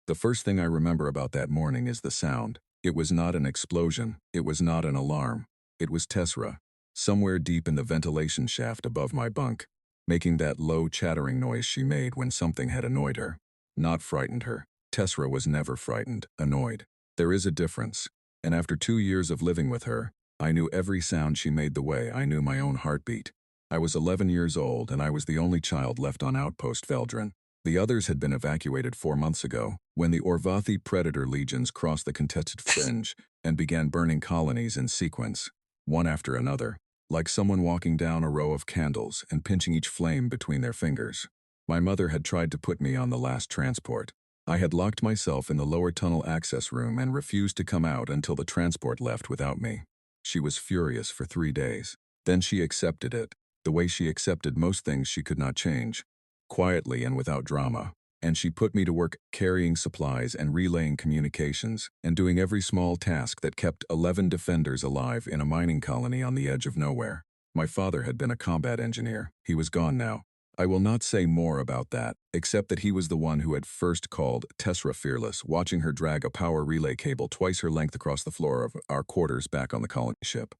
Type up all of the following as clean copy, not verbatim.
The first thing I remember about that morning is the sound. It was not an explosion. It was not an alarm. It was Tessera, somewhere deep in the ventilation shaft above my bunk, making that low chattering noise she made when something had annoyed her. Not frightened her. Tessera was never frightened, annoyed. There is a difference. And after 2 years of living with her, I knew every sound she made the way I knew my own heartbeat. I was 11 years old and I was the only child left on Outpost Veldran. The others had been evacuated 4 months ago, when the Orvathi predator legions crossed the contested fringe and began burning colonies in sequence, one after another, like someone walking down a row of candles and pinching each flame between their fingers. My mother had tried to put me on the last transport. I had locked myself in the lower tunnel access room and refused to come out until the transport left without me. She was furious for 3 days. Then she accepted it, the way she accepted most things she could not change, quietly and without drama, and she put me to work carrying supplies and relaying communications and doing every small task that kept 11 defenders alive in a mining colony on the edge of nowhere. My father had been a combat engineer. He was gone now. I will not say more about that, except that he was the one who had first called Tessera fearless, watching her drag a power relay cable twice her length across the floor of our quarters back on the colony ship.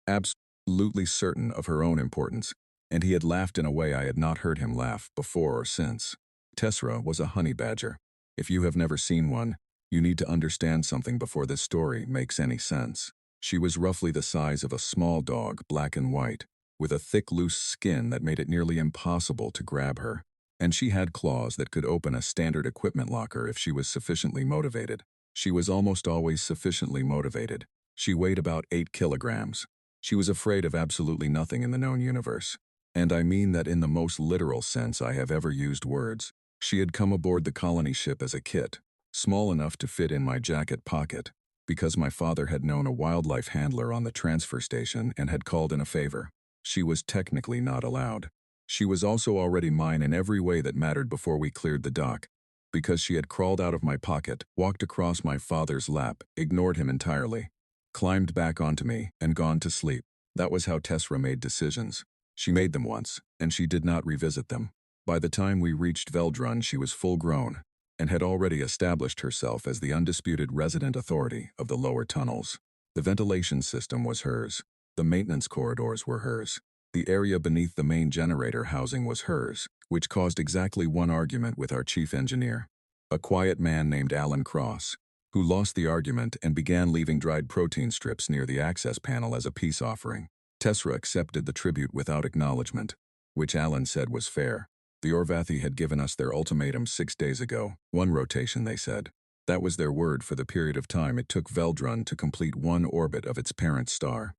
Absolutely certain of her own importance, and he had laughed in a way I had not heard him laugh before or since. Tessera was a honey badger. If you have never seen one, you need to understand something before this story makes any sense. She was roughly the size of a small dog, black and white, with a thick, loose skin that made it nearly impossible to grab her, and she had claws that could open a standard equipment locker if she was sufficiently motivated. She was almost always sufficiently motivated. She weighed about 8 kilograms. She was afraid of absolutely nothing in the known universe. And I mean that in the most literal sense I have ever used words. She had come aboard the colony ship as a kit, small enough to fit in my jacket pocket, because my father had known a wildlife handler on the transfer station and had called in a favor. She was technically not allowed. She was also already mine in every way that mattered before we cleared the dock, because she had crawled out of my pocket, walked across my father's lap, ignored him entirely, climbed back onto me, and gone to sleep. That was how Tessera made decisions. She made them once, and she did not revisit them. By the time we reached Veldran, she was full-grown, and had already established herself as the undisputed resident authority of the lower tunnels. The ventilation system was hers. The maintenance corridors were hers. The area beneath the main generator housing was hers, which caused exactly one argument with our chief engineer, a quiet man named Alan Cross, who lost the argument and began leaving dried protein strips near the access panel as a peace offering. Tessera accepted the tribute without acknowledgement, which Alan said was fair. The Orvathi had given us their ultimatum 6 days ago. 1 rotation, they said. That was their word for the period of time it took Veldran to complete 1 orbit of its parent star,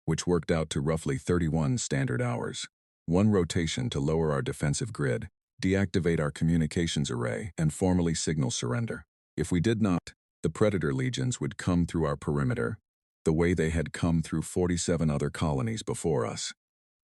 which worked out to roughly 31 standard hours. 1 rotation to lower our defensive grid, deactivate our communications array, and formally signal surrender. If we did not, the Predator legions would come through our perimeter, the way they had come through 47 other colonies before us,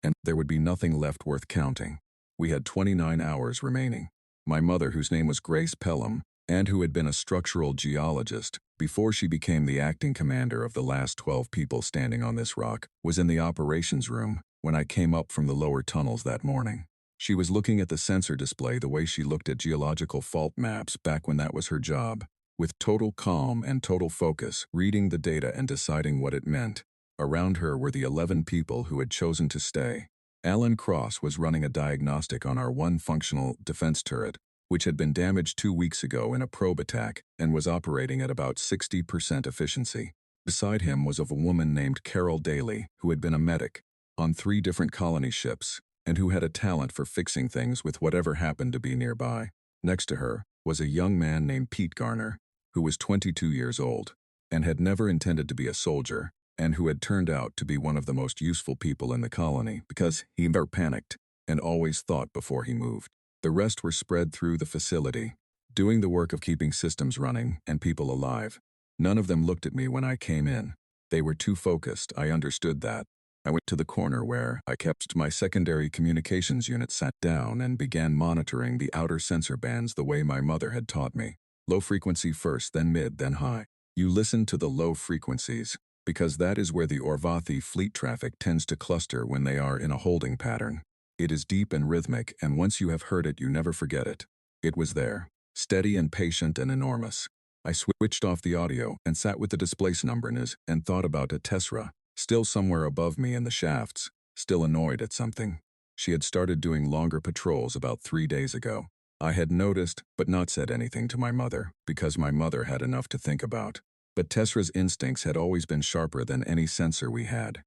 and there would be nothing left worth counting. We had 29 hours remaining. My mother, whose name was Grace Pelham, and who had been a structural geologist before she became the acting commander of the last 12 people standing on this rock, was in the operations room when I came up from the lower tunnels that morning. She was looking at the sensor display the way she looked at geological fault maps back when that was her job, with total calm and total focus, reading the data and deciding what it meant. Around her were the 11 people who had chosen to stay. Alan Cross was running a diagnostic on our 1 functional defense turret, which had been damaged 2 weeks ago in a probe attack and was operating at about 60% efficiency. Beside him was a woman named Carol Daly, who had been a medic on 3 different colony ships and who had a talent for fixing things with whatever happened to be nearby. Next to her was a young man named Pete Garner, who was 22 years old and had never intended to be a soldier, and who had turned out to be one of the most useful people in the colony because he never panicked and always thought before he moved. The rest were spread through the facility, doing the work of keeping systems running and people alive. None of them looked at me when I came in. They were too focused, I understood that. I went to the corner where I kept my secondary communications unit, sat down, and began monitoring the outer sensor bands the way my mother had taught me. Low frequency first, then mid, then high. You listen to the low frequencies, because that is where the Orvathi fleet traffic tends to cluster when they are in a holding pattern. It is deep and rhythmic, and once you have heard it, you never forget it. It was there. steady and patient and enormous. I switched off the audio and sat with the displace numbers and thought about Tessera, still somewhere above me in the shafts, still annoyed at something. She had started doing longer patrols about 3 days ago. I had noticed, but not said anything to my mother, because my mother had enough to think about. But Tessera's instincts had always been sharper than any sensor we had.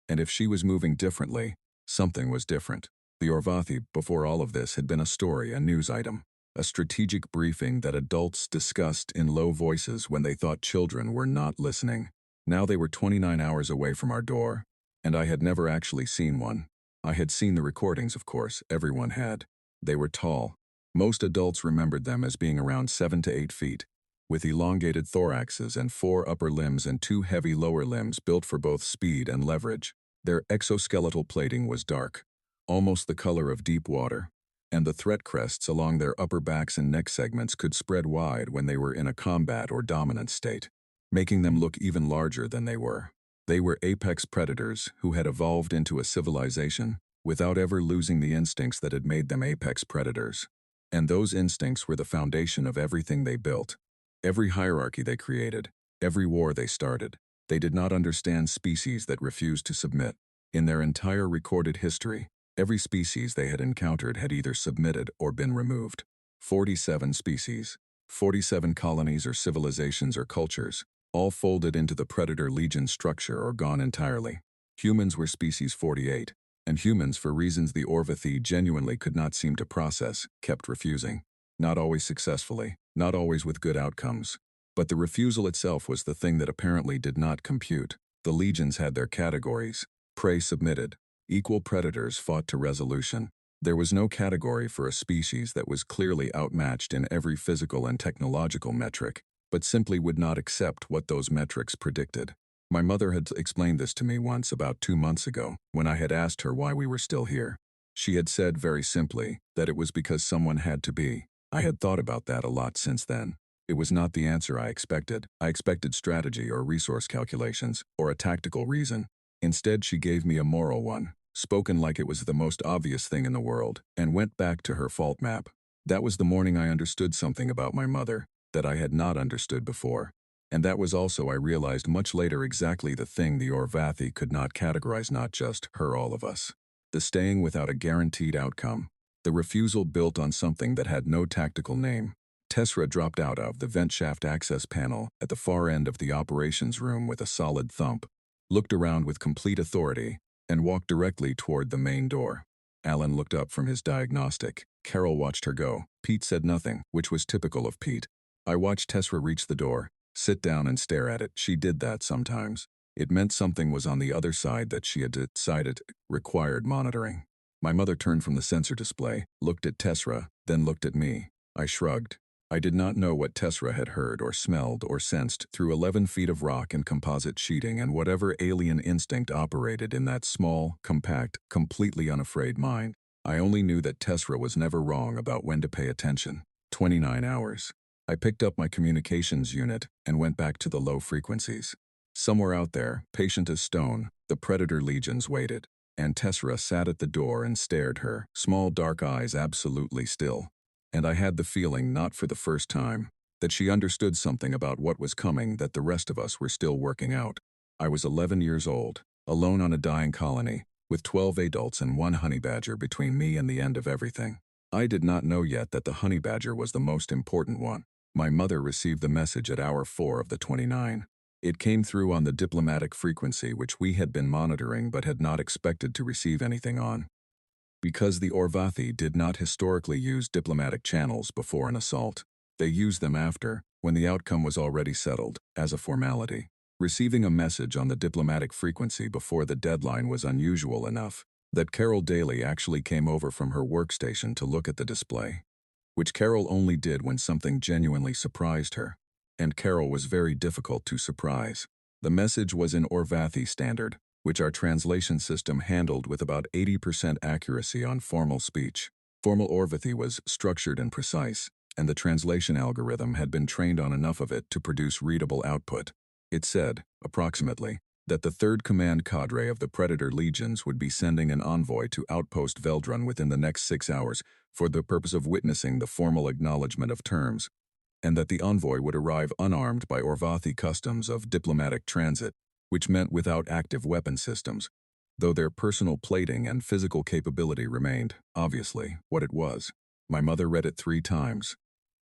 And if she was moving differently, something was different. The Orvathi, before all of this, had been a story, a news item, a strategic briefing that adults discussed in low voices when they thought children were not listening. Now they were 29 hours away from our door, and I had never actually seen one. I had seen the recordings, of course, everyone had. They were tall. Most adults remembered them as being around 7 to 8 feet, with elongated thoraxes and 4 upper limbs and 2 heavy lower limbs built for both speed and leverage. Their exoskeletal plating was dark, almost the color of deep water, and the threat crests along their upper backs and neck segments could spread wide when they were in a combat or dominant state, making them look even larger than they were. They were apex predators who had evolved into a civilization without ever losing the instincts that had made them apex predators. And those instincts were the foundation of everything they built, every hierarchy they created, every war they started. They did not understand species that refused to submit. In their entire recorded history, every species they had encountered had either submitted or been removed. 47 species, 47 colonies or civilizations or cultures, all folded into the Predator Legion structure or gone entirely. Humans were species 48, and humans, for reasons the Orvathi genuinely could not seem to process, kept refusing. Not always successfully, not always with good outcomes. But the refusal itself was the thing that apparently did not compute. The legions had their categories. Prey submitted. Equal predators fought to resolution. There was no category for a species that was clearly outmatched in every physical and technological metric, but simply would not accept what those metrics predicted. My mother had explained this to me once about 2 months ago, when I had asked her why we were still here. She had said very simply that it was because someone had to be. I had thought about that a lot since then. It was not the answer I expected. I expected strategy or resource calculations, or a tactical reason. Instead, she gave me a moral one, spoken like it was the most obvious thing in the world, and went back to her fault map. That was the morning I understood something about my mother that I had not understood before. And that was also, I realized much later, exactly the thing the Orvathi could not categorize, not just her, all of us. The staying without a guaranteed outcome. The refusal built on something that had no tactical name. Tessera dropped out of the vent shaft access panel at the far end of the operations room with a solid thump, looked around with complete authority, and walked directly toward the main door. Alan looked up from his diagnostic. Carol watched her go. Pete said nothing, which was typical of Pete. I watched Tessera reach the door, sit down and stare at it. She did that sometimes. It meant something was on the other side that she had decided required monitoring. My mother turned from the sensor display, looked at Tessera, then looked at me. I shrugged. I did not know what Tessera had heard or smelled or sensed through 11 feet of rock and composite sheeting and whatever alien instinct operated in that small, compact, completely unafraid mind. I only knew that Tessera was never wrong about when to pay attention. 29 hours. I picked up my communications unit and went back to the low frequencies. Somewhere out there, patient as stone, the Predator legions waited, and Tessera sat at the door and stared, her small dark eyes absolutely still. And I had the feeling, not for the first time, that she understood something about what was coming that the rest of us were still working out. I was 11 years old, alone on a dying colony, with 12 adults and 1 honey badger between me and the end of everything. I did not know yet that the honey badger was the most important one. My mother received the message at hour 4 of the 29. It came through on the diplomatic frequency which we had been monitoring but had not expected to receive anything on. Because the Orvathi did not historically use diplomatic channels before an assault, they used them after, when the outcome was already settled, as a formality. Receiving a message on the diplomatic frequency before the deadline was unusual enough that Carol Daly actually came over from her workstation to look at the display, which Carol only did when something genuinely surprised her, and Carol was very difficult to surprise. The message was in Orvathi Standard, which our translation system handled with about 80% accuracy on formal speech. Formal Orvathi was structured and precise, and the translation algorithm had been trained on enough of it to produce readable output. It said, approximately, that the 3rd Command Cadre of the Predator Legions would be sending an envoy to Outpost Veldrun within the next 6 hours for the purpose of witnessing the formal acknowledgement of terms, and that the envoy would arrive unarmed by Orvathi customs of diplomatic transit, which meant without active weapon systems, though their personal plating and physical capability remained, obviously, what it was. My mother read it 3 times.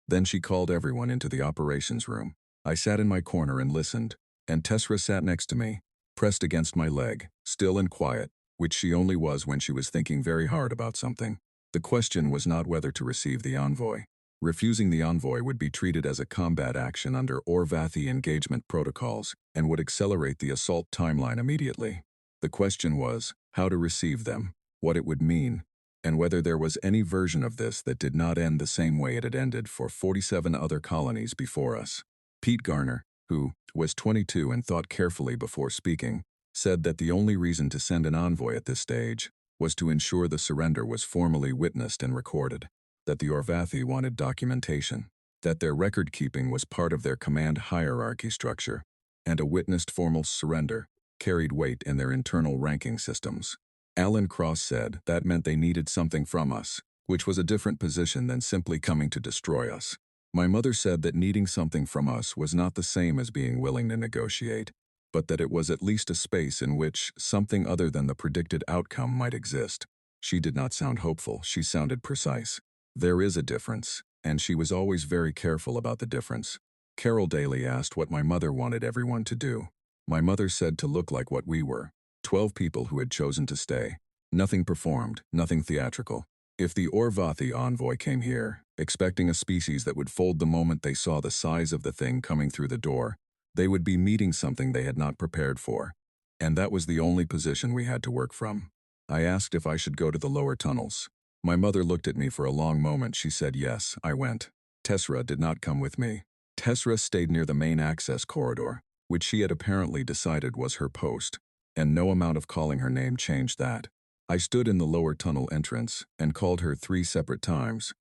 Then she called everyone into the operations room. I sat in my corner and listened, and Tessera sat next to me, pressed against my leg, still and quiet, which she only was when she was thinking very hard about something. The question was not whether to receive the envoy. Refusing the envoy would be treated as a combat action under Orvathi engagement protocols and would accelerate the assault timeline immediately. The question was how to receive them, what it would mean, and whether there was any version of this that did not end the same way it had ended for 47 other colonies before us. Pete Garner, who was 22 and thought carefully before speaking, said that the only reason to send an envoy at this stage was to ensure the surrender was formally witnessed and recorded, that the Orvathi wanted documentation, that their record-keeping was part of their command hierarchy structure, and a witnessed formal surrender carried weight in their internal ranking systems. Alan Cross said that meant they needed something from us, which was a different position than simply coming to destroy us. My mother said that needing something from us was not the same as being willing to negotiate, but that it was at least a space in which something other than the predicted outcome might exist. She did not sound hopeful, she sounded precise. There is a difference, and she was always very careful about the difference. Carol Daly asked what my mother wanted everyone to do. My mother said to look like what we were, 12 people who had chosen to stay. Nothing performed, nothing theatrical. If the Orvathi envoy came here, expecting a species that would fold the moment they saw the size of the thing coming through the door, they would be meeting something they had not prepared for. And that was the only position we had to work from. I asked if I should go to the lower tunnels. My mother looked at me for a long moment. She said yes. I went. Tessera did not come with me. Tessera stayed near the main access corridor, which she had apparently decided was her post, and no amount of calling her name changed that. I stood in the lower tunnel entrance and called her 3 separate times,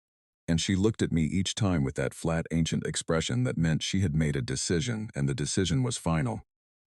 and she looked at me each time with that flat ancient expression that meant she had made a decision and the decision was final.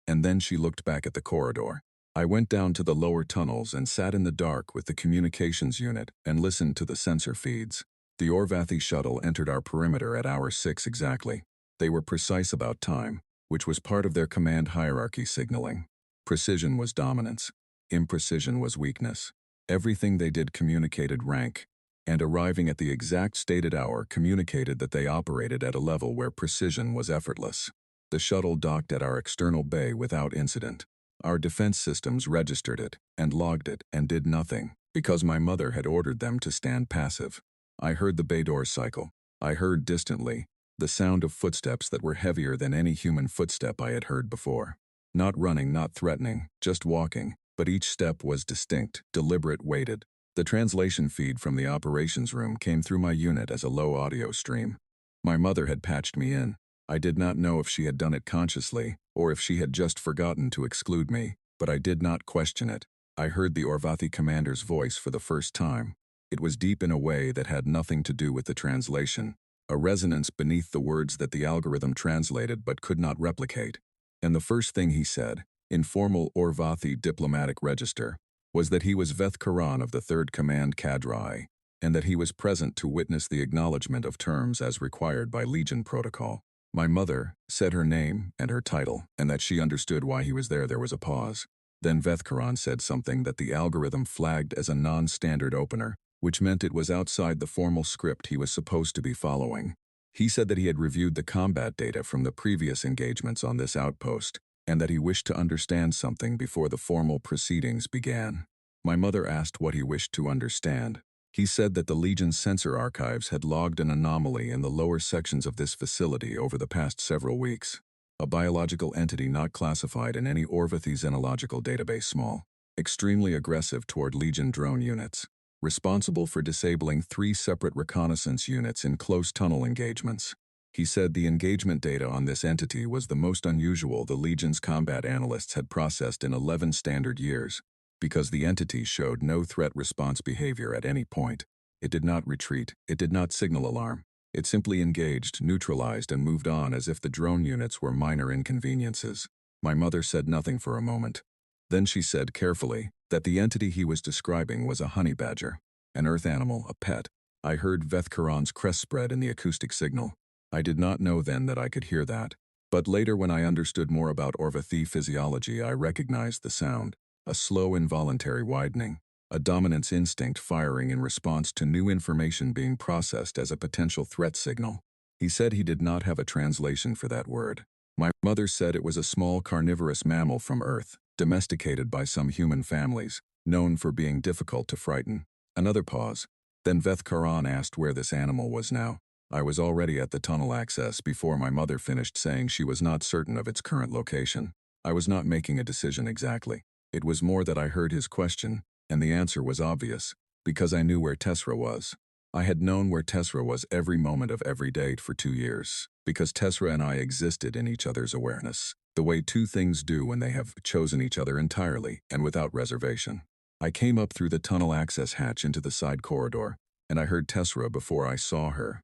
And then she looked back at the corridor. I went down to the lower tunnels and sat in the dark with the communications unit and listened to the sensor feeds. The Orvathi shuttle entered our perimeter at hour 6 exactly. They were precise about time, which was part of their command hierarchy signaling. Precision was dominance. Imprecision was weakness. Everything they did communicated rank, and arriving at the exact stated hour communicated that they operated at a level where precision was effortless. The shuttle docked at our external bay without incident. Our defense systems registered it and logged it and did nothing, because my mother had ordered them to stand passive. I heard the bay doors cycle. I heard distantly the sound of footsteps that were heavier than any human footstep I had heard before. Not running, not threatening, just walking, but each step was distinct, deliberate, weighted. The translation feed from the operations room came through my unit as a low audio stream. My mother had patched me in. I did not know if she had done it consciously, or if she had just forgotten to exclude me, but I did not question it. I heard the Orvathi commander's voice for the first time. It was deep in a way that had nothing to do with the translation, a resonance beneath the words that the algorithm translated but could not replicate. And the first thing he said, in formal Orvathi diplomatic register, was that he was Veth Karan of the 3rd Command Cadre, and that he was present to witness the acknowledgement of terms as required by Legion protocol. My mother said her name and her title, and that she understood why he was there. There was a pause. Then Veth Karan said something that the algorithm flagged as a non-standard opener, which meant it was outside the formal script he was supposed to be following. He said that he had reviewed the combat data from the previous engagements on this outpost, and that he wished to understand something before the formal proceedings began. My mother asked what he wished to understand. He said that the Legion's sensor archives had logged an anomaly in the lower sections of this facility over the past several weeks. A biological entity not classified in any Orvathi xenological database, small, extremely aggressive toward Legion drone units, responsible for disabling 3 separate reconnaissance units in close tunnel engagements. He said the engagement data on this entity was the most unusual the Legion's combat analysts had processed in 11 standard years, because the entity showed no threat response behavior at any point. It did not retreat, it did not signal alarm. It simply engaged, neutralized, and moved on as if the drone units were minor inconveniences. My mother said nothing for a moment. Then she said carefully that the entity he was describing was a honey badger, an earth animal, a pet. I heard Veth-Karan's crest spread in the acoustic signal. I did not know then that I could hear that. But later when I understood more about Orvathi physiology, I recognized the sound, a slow involuntary widening, a dominance instinct firing in response to new information being processed as a potential threat signal. He said he did not have a translation for that word. My mother said it was a small carnivorous mammal from Earth, domesticated by some human families, known for being difficult to frighten. Another pause. Then Veth-Karan asked where this animal was now. I was already at the tunnel access before my mother finished saying she was not certain of its current location. I was not making a decision exactly. It was more that I heard his question, and the answer was obvious, because I knew where Tessera was. I had known where Tessera was every moment of every day for 2 years, because Tessera and I existed in each other's awareness, the way two things do when they have chosen each other entirely and without reservation. I came up through the tunnel access hatch into the side corridor, and I heard Tessera before I saw her.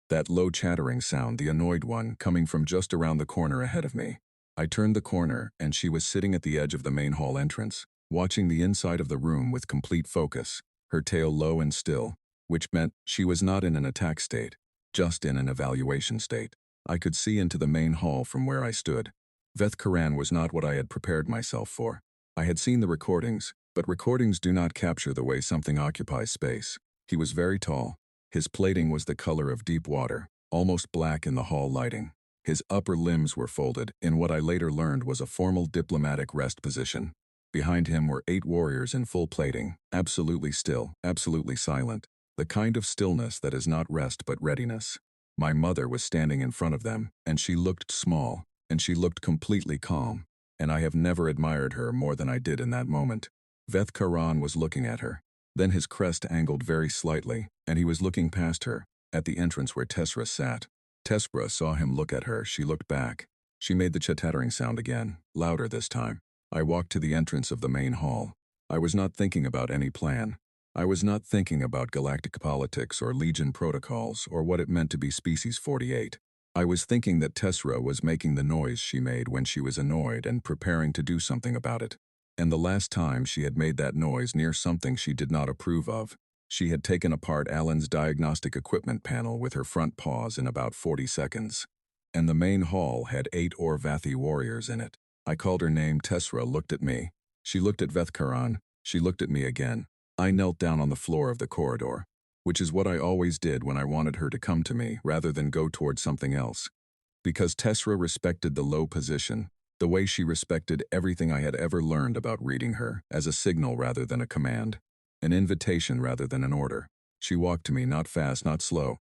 That low chattering sound, the annoyed one, coming from just around the corner ahead of me. I turned the corner, and she was sitting at the edge of the main hall entrance, watching the inside of the room with complete focus, her tail low and still, which meant she was not in an attack state, just in an evaluation state. I could see into the main hall from where I stood. Veth-Karan was not what I had prepared myself for. I had seen the recordings, but recordings do not capture the way something occupies space. He was very tall. His plating was the color of deep water, almost black in the hall lighting. His upper limbs were folded in what I later learned was a formal diplomatic rest position. Behind him were 8 warriors in full plating, absolutely still, absolutely silent. The kind of stillness that is not rest but readiness. My mother was standing in front of them, and she looked small, and she looked completely calm, and I have never admired her more than I did in that moment. Veth-Karan was looking at her. Then his crest angled very slightly, and he was looking past her, at the entrance where Tessera sat. Tessera saw him look at her. She looked back. She made the chattering sound again, louder this time. I walked to the entrance of the main hall. I was not thinking about any plan. I was not thinking about galactic politics or Legion protocols or what it meant to be Species 48. I was thinking that Tessera was making the noise she made when she was annoyed and preparing to do something about it. And the last time she had made that noise near something she did not approve of, she had taken apart Alan's diagnostic equipment panel with her front paws in about 40 seconds. And the main hall had 8 Orvathi warriors in it. I called her name. Tessera looked at me. She looked at Veth-Karan. She looked at me again. I knelt down on the floor of the corridor, which is what I always did when I wanted her to come to me rather than go toward something else. Because Tessera respected the low position, the way she respected everything I had ever learned about reading her, as a signal rather than a command, an invitation rather than an order. She walked to me, not fast, not slow,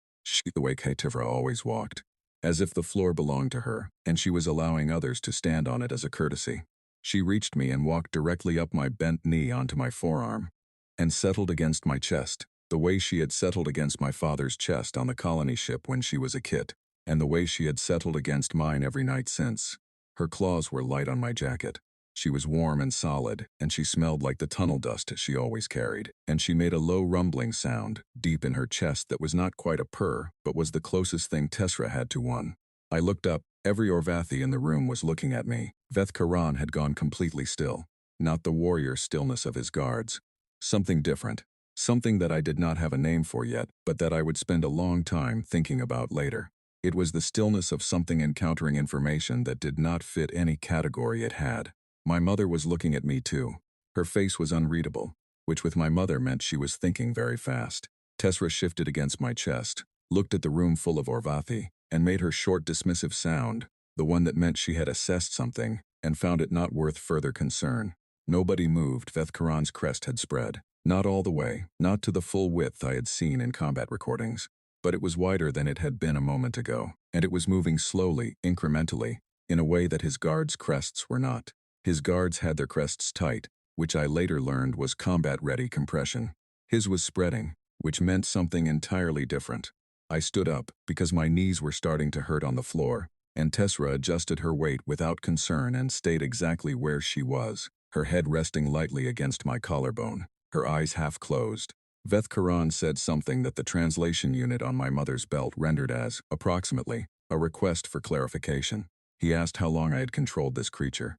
the way Ketivra always walked, as if the floor belonged to her, and she was allowing others to stand on it as a courtesy. She reached me and walked directly up my bent knee onto my forearm, and settled against my chest, the way she had settled against my father's chest on the colony ship when she was a kid, and the way she had settled against mine every night since. Her claws were light on my jacket. She was warm and solid, and she smelled like the tunnel dust she always carried, and she made a low rumbling sound, deep in her chest that was not quite a purr, but was the closest thing Tessera had to one. I looked up. Every Orvathi in the room was looking at me. Veth-Karan had gone completely still, not the warrior stillness of his guards. Something different, something that I did not have a name for yet, but that I would spend a long time thinking about later. It was the stillness of something encountering information that did not fit any category it had. My mother was looking at me too. Her face was unreadable, which with my mother meant she was thinking very fast. Tessera shifted against my chest, looked at the room full of Orvathi, and made her short dismissive sound, the one that meant she had assessed something and found it not worth further concern. Nobody moved. Veth-Karan's crest had spread. Not all the way, not to the full width I had seen in combat recordings, but it was wider than it had been a moment ago, and it was moving slowly, incrementally, in a way that his guards' crests were not. His guards had their crests tight, which I later learned was combat-ready compression. His was spreading, which meant something entirely different. I stood up, because my knees were starting to hurt on the floor, and Tessera adjusted her weight without concern and stayed exactly where she was, her head resting lightly against my collarbone, her eyes half closed. Veth-Karan said something that the translation unit on my mother's belt rendered as, approximately, a request for clarification. He asked how long I had controlled this creature.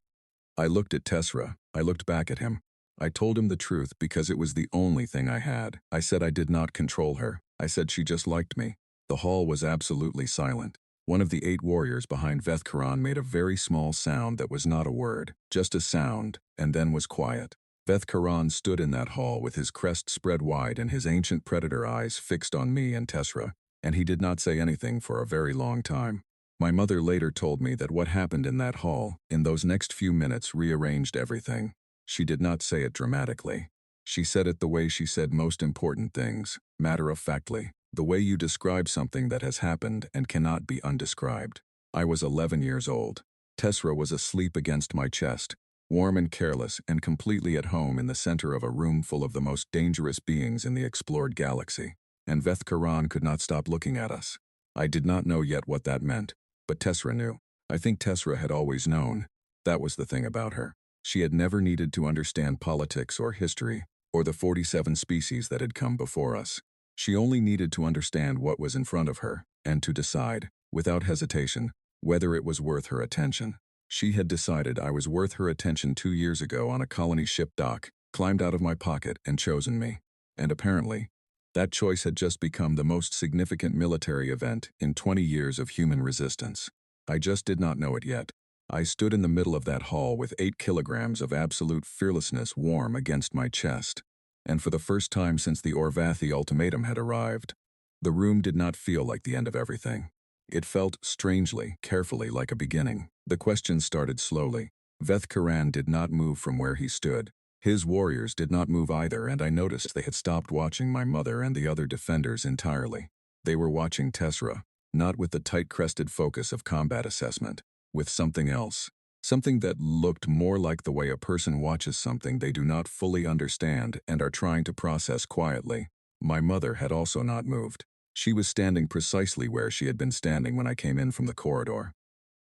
I looked at Tessera. I looked back at him. I told him the truth because it was the only thing I had. I said I did not control her. I said she just liked me. The hall was absolutely silent. One of the 8 warriors behind Vethkaran made a very small sound that was not a word, just a sound, and then was quiet. Vethkaran stood in that hall with his crest spread wide and his ancient predator eyes fixed on me and Tessera, and he did not say anything for a very long time. My mother later told me that what happened in that hall, in those next few minutes, rearranged everything. She did not say it dramatically. She said it the way she said most important things, matter-of-factly, the way you describe something that has happened and cannot be undescribed. I was 11 years old. Tessera was asleep against my chest, warm and careless and completely at home in the center of a room full of the most dangerous beings in the explored galaxy. And Vethkaran could not stop looking at us. I did not know yet what that meant, but Tessera knew. I think Tessera had always known. That was the thing about her. She had never needed to understand politics or history, or the 47 species that had come before us. She only needed to understand what was in front of her, and to decide, without hesitation, whether it was worth her attention. She had decided I was worth her attention 2 years ago on a colony ship dock, climbed out of my pocket and chosen me. And apparently, that choice had just become the most significant military event in 20 years of human resistance. I just did not know it yet. I stood in the middle of that hall with 8 kilograms of absolute fearlessness warm against my chest. And for the first time since the Orvathi ultimatum had arrived, the room did not feel like the end of everything. It felt strangely, carefully like a beginning. The questions started slowly. Vethkaran did not move from where he stood. His warriors did not move either, and I noticed they had stopped watching my mother and the other defenders entirely. They were watching Tessera, not with the tight-crested focus of combat assessment, with something else. Something that looked more like the way a person watches something they do not fully understand and are trying to process quietly. My mother had also not moved. She was standing precisely where she had been standing when I came in from the corridor.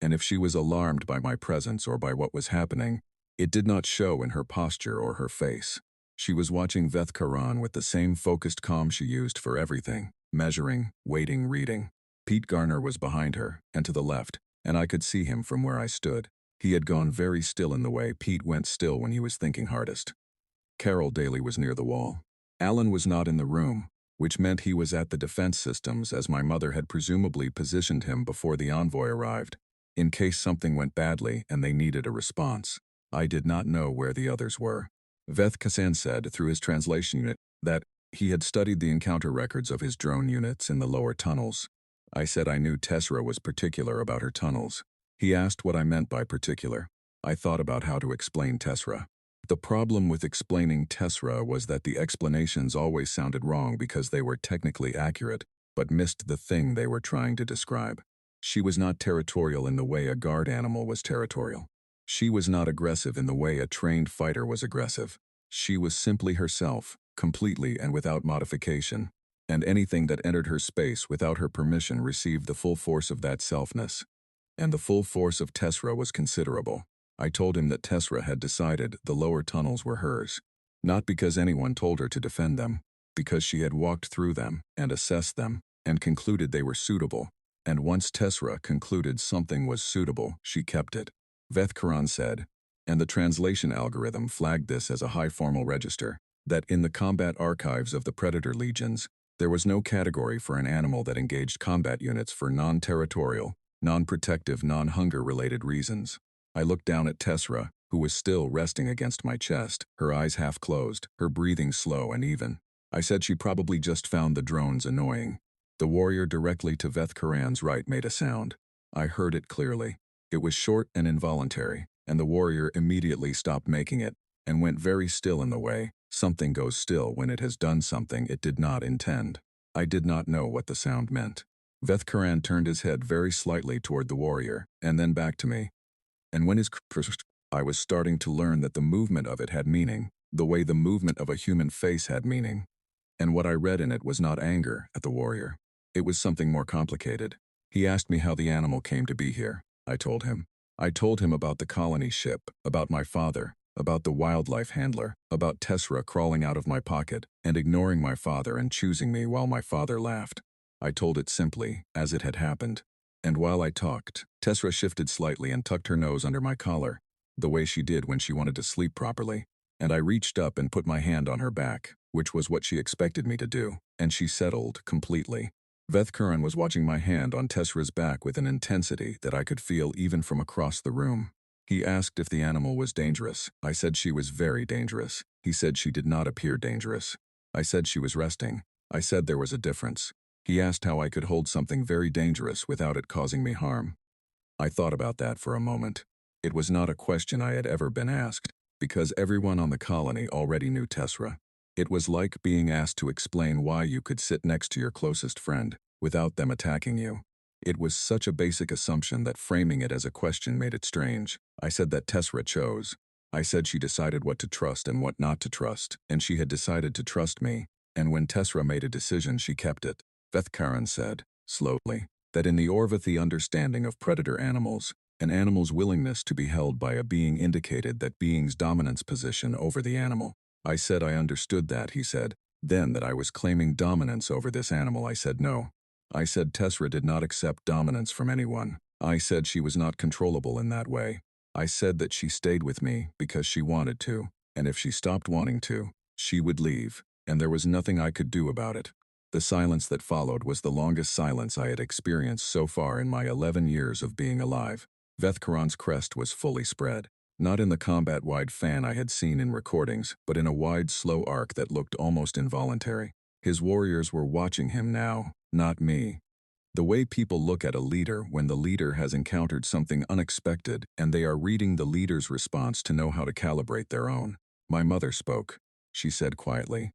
And if she was alarmed by my presence or by what was happening, it did not show in her posture or her face. She was watching Vethkaran with the same focused calm she used for everything, measuring, waiting, reading. Pete Garner was behind her, and to the left, and I could see him from where I stood. He had gone very still in the way Pete went still when he was thinking hardest. Carol Daly was near the wall. Alan was not in the room, which meant he was at the defense systems as my mother had presumably positioned him before the envoy arrived, in case something went badly and they needed a response. I did not know where the others were. Vethkaran said, through his translation unit, that he had studied the encounter records of his drone units in the lower tunnels. I said I knew Tessera was particular about her tunnels. He asked what I meant by particular. I thought about how to explain Tessera. The problem with explaining Tessera was that the explanations always sounded wrong because they were technically accurate, but missed the thing they were trying to describe. She was not territorial in the way a guard animal was territorial. She was not aggressive in the way a trained fighter was aggressive. She was simply herself, completely and without modification, and anything that entered her space without her permission received the full force of that selfness. And the full force of Tessera was considerable. I told him that Tessera had decided the lower tunnels were hers, not because anyone told her to defend them, because she had walked through them and assessed them and concluded they were suitable, and once Tessera concluded something was suitable, she kept it. Vethkaran said, and the translation algorithm flagged this as a high formal register, that in the combat archives of the Predator Legions, there was no category for an animal that engaged combat units for non-territorial, non-protective, non-hunger-related reasons. I looked down at Tessera, who was still resting against my chest, her eyes half closed, her breathing slow and even. I said she probably just found the drones annoying. The warrior directly to Vethkaran's right made a sound. I heard it clearly. It was short and involuntary, and the warrior immediately stopped making it, and went very still in the way something goes still when it has done something it did not intend. I did not know what the sound meant. Vethkaran turned his head very slightly toward the warrior, and then back to me. And when I was starting to learn that the movement of it had meaning, the way the movement of a human face had meaning. And what I read in it was not anger at the warrior. It was something more complicated. He asked me how the animal came to be here. I told him. I told him about the colony ship, about my father, about the wildlife handler, about Tessera crawling out of my pocket and ignoring my father and choosing me while my father laughed. I told it simply, as it had happened. And while I talked, Tessera shifted slightly and tucked her nose under my collar. the way she did when she wanted to sleep properly. And I reached up and put my hand on her back, which was what she expected me to do, and she settled completely. Vethkaran was watching my hand on Tessra's back with an intensity that I could feel even from across the room. He asked if the animal was dangerous. I said she was very dangerous. He said she did not appear dangerous. I said she was resting. I said there was a difference. He asked how I could hold something very dangerous without it causing me harm. I thought about that for a moment. It was not a question I had ever been asked, because everyone on the colony already knew Tessra. It was like being asked to explain why you could sit next to your closest friend without them attacking you. It was such a basic assumption that framing it as a question made it strange. I said that Tessra chose. I said she decided what to trust and what not to trust, and she had decided to trust me, and when Tessra made a decision she kept it. Vethkaran said, slowly, that in the Orvathi understanding of predator animals, an animal's willingness to be held by a being indicated that being's dominance position over the animal. I said I understood that, he said. Then that I was claiming dominance over this animal, I said no. I said Tessra did not accept dominance from anyone. I said she was not controllable in that way. I said that she stayed with me because she wanted to, and if she stopped wanting to, she would leave, and there was nothing I could do about it. The silence that followed was the longest silence I had experienced so far in my 11 years of being alive. Vethkaran's crest was fully spread, not in the combat-wide fan I had seen in recordings, but in a wide, slow arc that looked almost involuntary. His warriors were watching him now, not me. The way people look at a leader when the leader has encountered something unexpected and they are reading the leader's response to know how to calibrate their own. My mother spoke. She said quietly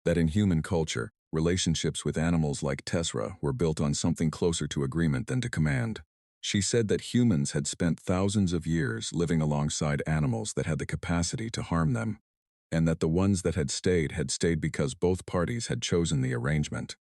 that in human culture, relationships with animals like Tessra were built on something closer to agreement than to command. She said that humans had spent thousands of years living alongside animals that had the capacity to harm them, and that the ones that had stayed because both parties had chosen the arrangement,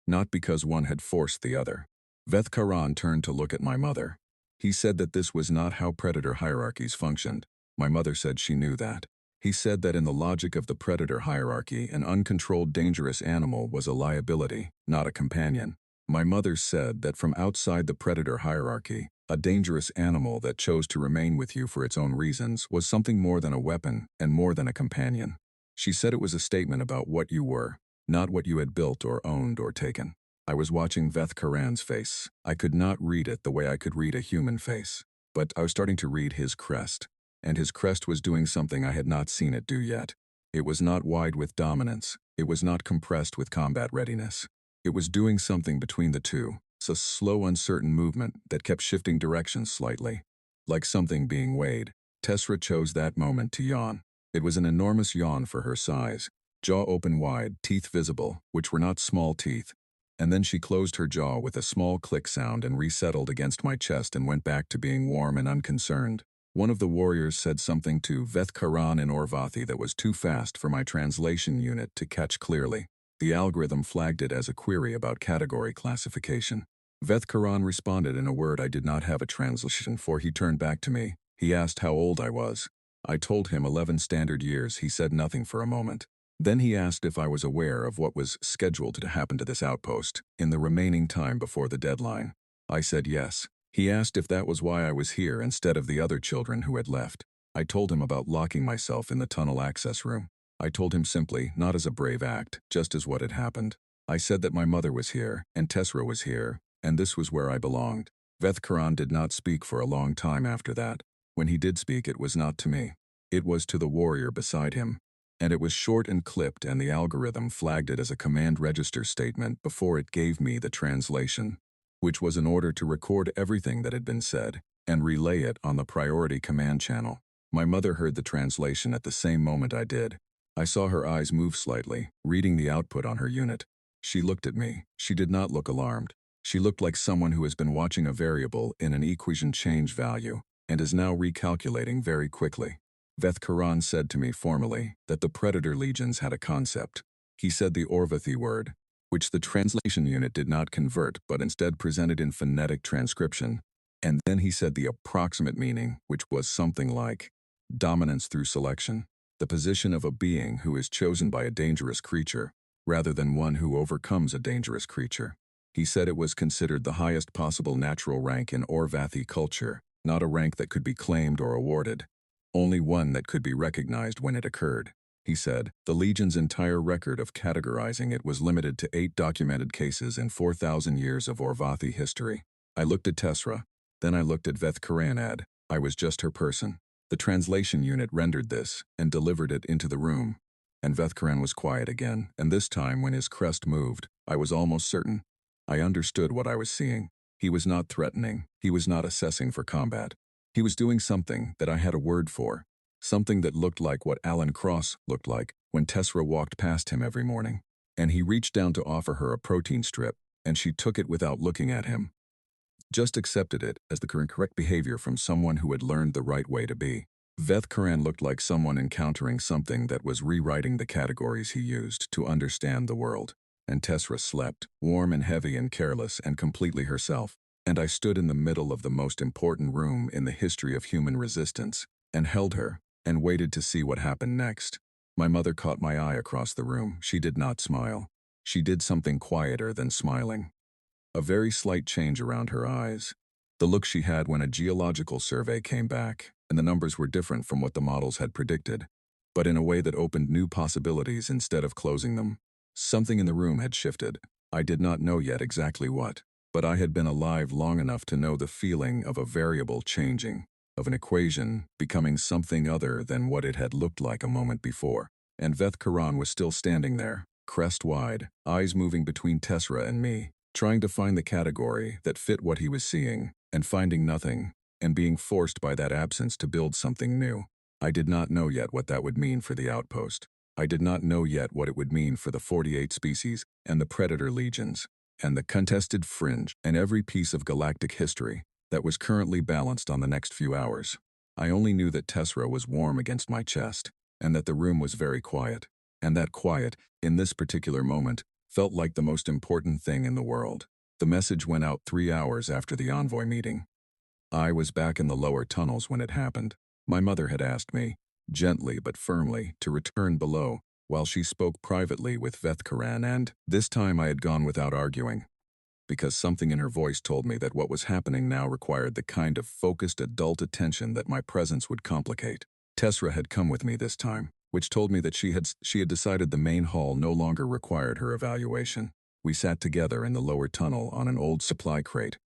not because one had forced the other. Vethkaran turned to look at my mother. He said that this was not how predator hierarchies functioned. My mother said she knew that. He said that in the logic of the predator hierarchy, an uncontrolled dangerous animal was a liability, not a companion. My mother said that from outside the predator hierarchy, a dangerous animal that chose to remain with you for its own reasons was something more than a weapon and more than a companion. She said it was a statement about what you were, not what you had built or owned or taken. I was watching Vethkaran's face. I could not read it the way I could read a human face, but I was starting to read his crest. And his crest was doing something I had not seen it do yet. It was not wide with dominance. It was not compressed with combat readiness. It was doing something between the two, a slow, uncertain movement that kept shifting directions slightly. Like something being weighed, Tessra chose that moment to yawn. It was an enormous yawn for her size, jaw open wide, teeth visible, which were not small teeth. And then she closed her jaw with a small click sound and resettled against my chest and went back to being warm and unconcerned. One of the warriors said something to Vethkaran in Orvathi that was too fast for my translation unit to catch clearly. The algorithm flagged it as a query about category classification. Vethkaran responded in a word I did not have a translation for. He turned back to me. He asked how old I was. I told him 11 standard years. He said nothing for a moment. Then he asked if I was aware of what was scheduled to happen to this outpost in the remaining time before the deadline. I said yes. He asked if that was why I was here instead of the other children who had left. I told him about locking myself in the tunnel access room. I told him simply, not as a brave act, just as what had happened. I said that my mother was here, and Tessra was here, and this was where I belonged. Vethkaran did not speak for a long time after that. When he did speak, it was not to me. It was to the warrior beside him. And it was short and clipped, and the algorithm flagged it as a command register statement before it gave me the translation, which was an order to record everything that had been said and relay it on the priority command channel. My mother heard the translation at the same moment I did. I saw her eyes move slightly, reading the output on her unit. She looked at me. She did not look alarmed. She looked like someone who has been watching a variable in an equation change value and is now recalculating very quickly. Vethkaran said to me formally that the Predator Legions had a concept. He said the Orvathi word, which the translation unit did not convert but instead presented in phonetic transcription. And then he said the approximate meaning, which was something like dominance through selection, the position of a being who is chosen by a dangerous creature, rather than one who overcomes a dangerous creature. He said it was considered the highest possible natural rank in Orvathi culture, not a rank that could be claimed or awarded. only one that could be recognized when it occurred. He said, the Legion's entire record of categorizing it was limited to 8 documented cases in 4,000 years of Orvathi history. I looked at Tessera, then I looked at Veth Karanad. I was just her person. The translation unit rendered this and delivered it into the room. And Veth Karan was quiet again, and this time when his crest moved, I was almost certain. I understood what I was seeing. He was not threatening. He was not assessing for combat. He was doing something that I had a word for. Something that looked like what Alan Cross looked like when Tessera walked past him every morning. And he reached down to offer her a protein strip, and she took it without looking at him. Just accepted it as the correct behavior from someone who had learned the right way to be. Veth Karan looked like someone encountering something that was rewriting the categories he used to understand the world. And Tessera slept, warm and heavy and careless and completely herself. And I stood in the middle of the most important room in the history of human resistance, and held her, and waited to see what happened next. My mother caught my eye across the room. She did not smile. She did something quieter than smiling. A very slight change around her eyes. The look she had when a geological survey came back, and the numbers were different from what the models had predicted, but in a way that opened new possibilities instead of closing them. Something in the room had shifted. I did not know yet exactly what, but I had been alive long enough to know the feeling of a variable changing, of an equation becoming something other than what it had looked like a moment before. And Veth Karan was still standing there, crest wide, eyes moving between Tessera and me, trying to find the category that fit what he was seeing, and finding nothing, and being forced by that absence to build something new. I did not know yet what that would mean for the outpost. I did not know yet what it would mean for the 48 species, and the predator legions, and the contested fringe, and every piece of galactic history that was currently balanced on the next few hours. I only knew that Tessera was warm against my chest, and that the room was very quiet, and that quiet, in this particular moment, felt like the most important thing in the world. The message went out 3 hours after the envoy meeting. I was back in the lower tunnels when it happened. My mother had asked me, gently but firmly, to return below, while she spoke privately with Veth Karan, and this time I had gone without arguing, because something in her voice told me that what was happening now required the kind of focused adult attention that my presence would complicate. Tessera had come with me this time, which told me that she had decided the main hall no longer required her evaluation. We sat together in the lower tunnel on an old supply crate.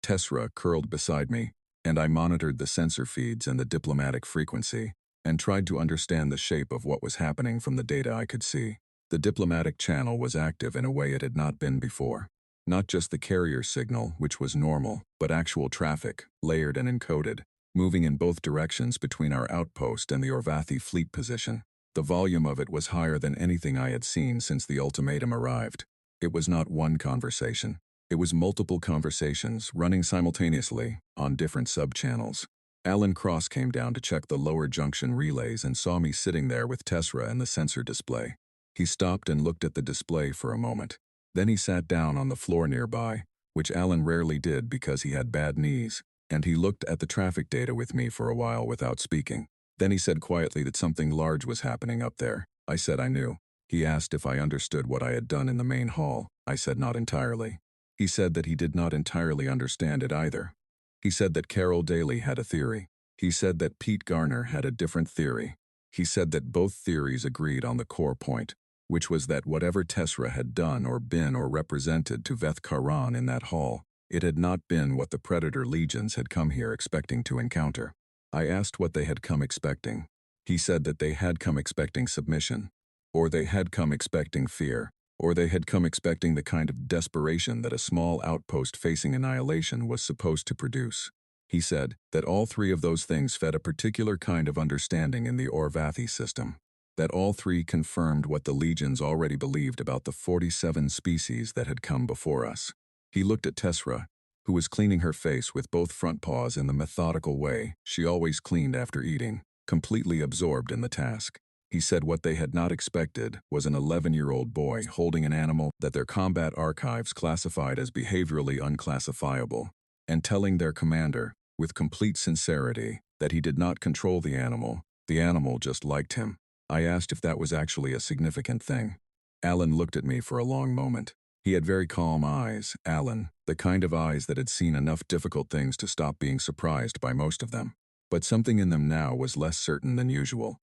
Tessera curled beside me, and I monitored the sensor feeds and the diplomatic frequency, and tried to understand the shape of what was happening from the data I could see. The diplomatic channel was active in a way it had not been before. Not just the carrier signal, which was normal, but actual traffic, layered and encoded, moving in both directions between our outpost and the Orvathi fleet position. The volume of it was higher than anything I had seen since the ultimatum arrived. It was not one conversation. It was multiple conversations running simultaneously on different sub-channels. Alan Cross came down to check the lower junction relays and saw me sitting there with Tessera and the sensor display. He stopped and looked at the display for a moment. Then he sat down on the floor nearby, which Alan rarely did because he had bad knees, and he looked at the traffic data with me for a while without speaking. Then he said quietly that something large was happening up there. I said I knew. He asked if I understood what I had done in the main hall. I said not entirely. He said that he did not entirely understand it either. He said that Carol Daly had a theory. He said that Pete Garner had a different theory. He said that both theories agreed on the core point, which was that whatever Tessera had done or been or represented to Veth Karan in that hall, it had not been what the Predator legions had come here expecting to encounter. I asked what they had come expecting. He said that they had come expecting submission, or they had come expecting fear, or they had come expecting the kind of desperation that a small outpost facing annihilation was supposed to produce. He said that all 3 of those things fed a particular kind of understanding in the Orvathi system, that all 3 confirmed what the legions already believed about the 47 species that had come before us. He looked at Tessera, who was cleaning her face with both front paws in the methodical way she always cleaned after eating, completely absorbed in the task. He said what they had not expected was an 11-year-old boy holding an animal that their combat archives classified as behaviorally unclassifiable, and telling their commander, with complete sincerity, that he did not control the animal just liked him. I asked if that was actually a significant thing. Alan looked at me for a long moment. He had very calm eyes, Alan, the kind of eyes that had seen enough difficult things to stop being surprised by most of them. But something in them now was less certain than usual,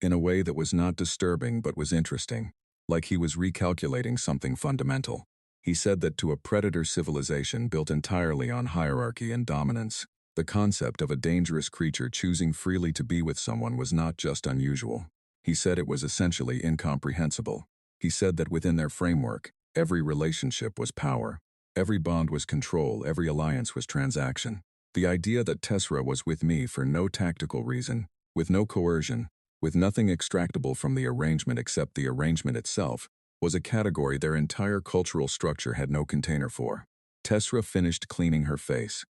in a way that was not disturbing but was interesting, like he was recalculating something fundamental. He said that to a predator civilization built entirely on hierarchy and dominance, the concept of a dangerous creature choosing freely to be with someone was not just unusual. He said it was essentially incomprehensible. He said that within their framework, every relationship was power. Every bond was control, every alliance was transaction. The idea that Tessera was with me for no tactical reason, with no coercion, with nothing extractable from the arrangement except the arrangement itself, was a category their entire cultural structure had no container for. Tessera finished cleaning her face,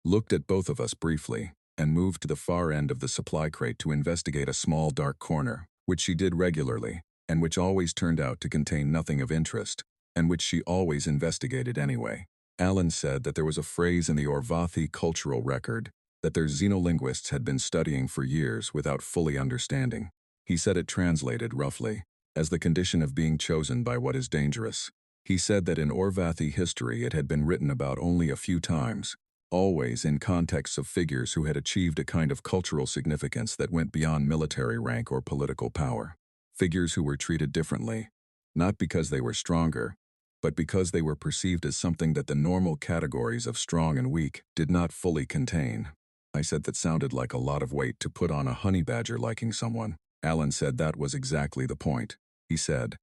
looked at both of us briefly, and moved to the far end of the supply crate to investigate a small dark corner, which she did regularly, and which always turned out to contain nothing of interest, and which she always investigated anyway. Alan said that there was a phrase in the Orvathi cultural record that their xenolinguists had been studying for years without fully understanding. He said it translated, roughly, as the condition of being chosen by what is dangerous. He said that in Orvathi history it had been written about only a few times, always in contexts of figures who had achieved a kind of cultural significance that went beyond military rank or political power. Figures who were treated differently, not because they were stronger, but because they were perceived as something that the normal categories of strong and weak did not fully contain. I said that sounded like a lot of weight to put on a honey badger liking someone. Alan said that was exactly the point. He said,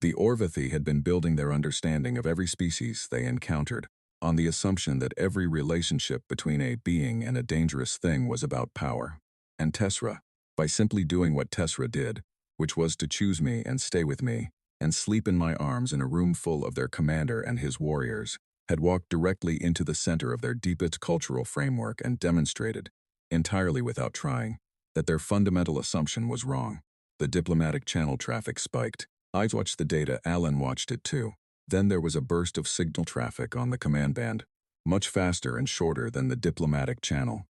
the Orvathi had been building their understanding of every species they encountered on the assumption that every relationship between a being and a dangerous thing was about power. And Tessera, by simply doing what Tessera did, which was to choose me and stay with me, and sleep in my arms in a room full of their commander and his warriors, had walked directly into the center of their deepest cultural framework and demonstrated, entirely without trying, that their fundamental assumption was wrong. The diplomatic channel traffic spiked. I watched the data, Alan watched it too. Then there was a burst of signal traffic on the command band, much faster and shorter than the diplomatic channel.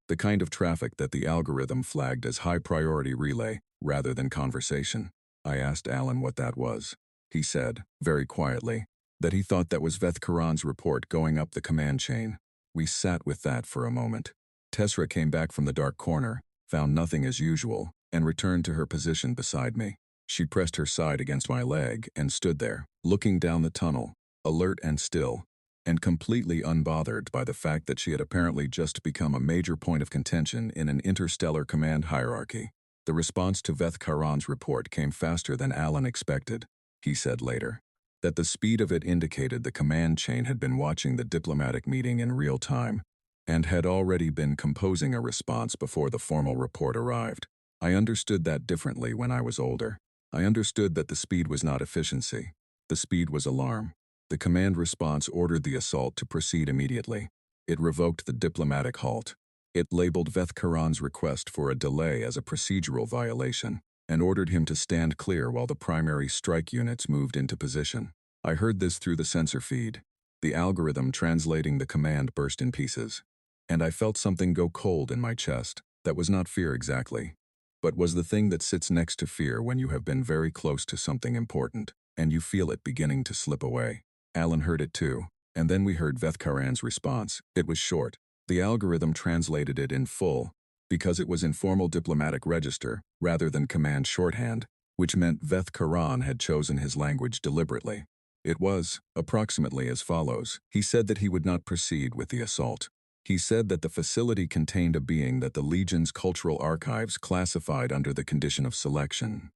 The kind of traffic that the algorithm flagged as high-priority relay rather than conversation. I asked Alan what that was. He said, very quietly, that he thought that was Veth Karan's report going up the command chain. We sat with that for a moment. Tessera came back from the dark corner, found nothing as usual, and returned to her position beside me. She pressed her side against my leg and stood there, looking down the tunnel, alert and still, and completely unbothered by the fact that she had apparently just become a major point of contention in an interstellar command hierarchy. The response to Veth Karan's report came faster than Alan expected, he said later. That the speed of it indicated the command chain had been watching the diplomatic meeting in real time, and had already been composing a response before the formal report arrived. I understood that differently when I was older. I understood that the speed was not efficiency. The speed was alarm. The command response ordered the assault to proceed immediately. It revoked the diplomatic halt. It labeled Veth Karan's request for a delay as a procedural violation, and ordered him to stand clear while the primary strike units moved into position. I heard this through the sensor feed. The algorithm translating the command burst in pieces, and I felt something go cold in my chest. That was not fear exactly, but was the thing that sits next to fear when you have been very close to something important, and you feel it beginning to slip away. Alan heard it too, and then we heard Veth Karan's response. It was short. The algorithm translated it in full, because it was in formal diplomatic register, rather than command shorthand, which meant Veth Karan had chosen his language deliberately. It was, approximately as follows. He said that he would not proceed with the assault. He said that the facility contained a being that the Legion's cultural archives classified under the condition of selection,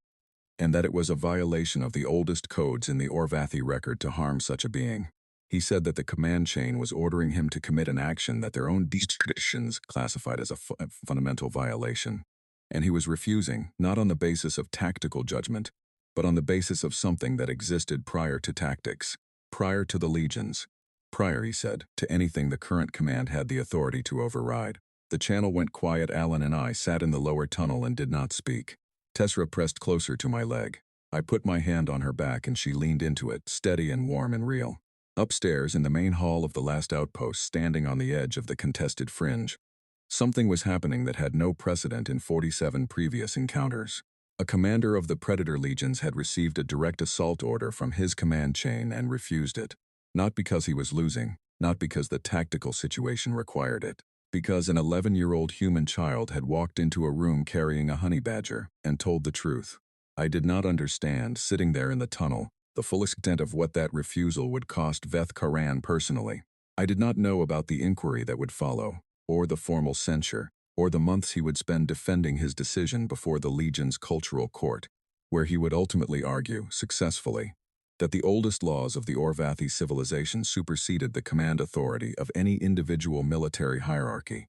and that it was a violation of the oldest codes in the Orvathi record to harm such a being. He said that the command chain was ordering him to commit an action that their own traditions classified as a fundamental violation, and he was refusing, not on the basis of tactical judgment, but on the basis of something that existed prior to tactics, prior to the legions, prior, he said, to anything the current command had the authority to override. The channel went quiet. Alan and I sat in the lower tunnel and did not speak. Tessera pressed closer to my leg. I put my hand on her back and she leaned into it, steady and warm and real. Upstairs, in the main hall of the last outpost, standing on the edge of the contested fringe, something was happening that had no precedent in 47 previous encounters. A commander of the Predator Legions had received a direct assault order from his command chain and refused it. Not because he was losing, not because the tactical situation required it, Because an 11-year-old human child had walked into a room carrying a honey badger and told the truth. I did not understand, sitting there in the tunnel, the full extent of what that refusal would cost Veth Karan personally. I did not know about the inquiry that would follow, or the formal censure, or the months he would spend defending his decision before the Legion's cultural court, where he would ultimately argue, successfully, that the oldest laws of the Orvathi civilization superseded the command authority of any individual military hierarchy,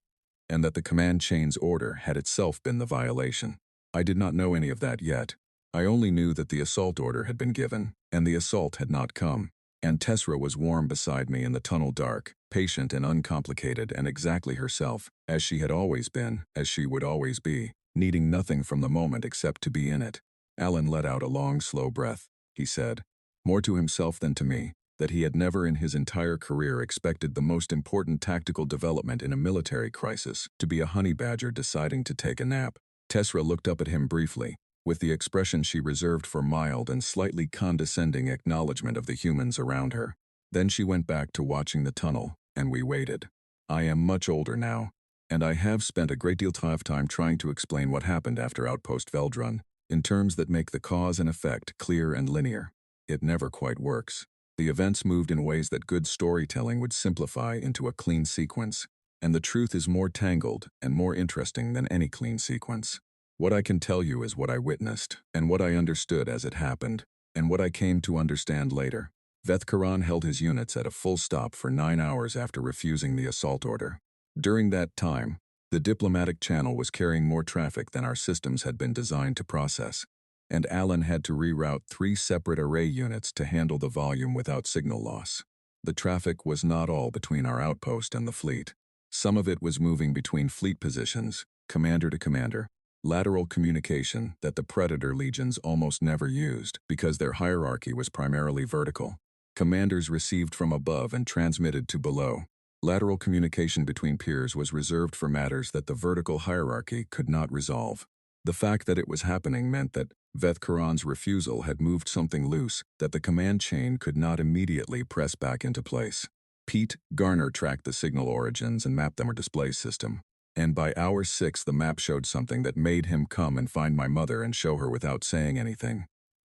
and that the command chain's order had itself been the violation. I did not know any of that yet. I only knew that the assault order had been given, and the assault had not come. And Tessra was warm beside me in the tunnel dark, patient and uncomplicated and exactly herself, as she had always been, as she would always be, needing nothing from the moment except to be in it. Alan let out a long, slow breath. He said, more to himself than to me, that he had never in his entire career expected the most important tactical development in a military crisis to be a honey badger deciding to take a nap. Tessra looked up at him briefly, with the expression she reserved for mild and slightly condescending acknowledgement of the humans around her. Then she went back to watching the tunnel, and we waited. I am much older now, and I have spent a great deal of time trying to explain what happened after Outpost Veldrun, in terms that make the cause and effect clear and linear. It never quite works. The events moved in ways that good storytelling would simplify into a clean sequence, and the truth is more tangled and more interesting than any clean sequence. What I can tell you is what I witnessed, and what I understood as it happened, and what I came to understand later. Veth Karan held his units at a full stop for 9 hours after refusing the assault order. During that time, the diplomatic channel was carrying more traffic than our systems had been designed to process, and Alan had to reroute 3 separate array units to handle the volume without signal loss. The traffic was not all between our outpost and the fleet. Some of it was moving between fleet positions, commander to commander, lateral communication that the Predator legions almost never used because their hierarchy was primarily vertical. Commanders received from above and transmitted to below. Lateral communication between peers was reserved for matters that the vertical hierarchy could not resolve. The fact that it was happening meant that Veth Karan's refusal had moved something loose that the command chain could not immediately press back into place. Pete Garner tracked the signal origins and mapped them to display system. And by hour 6 the map showed something that made him come and find my mother and show her without saying anything.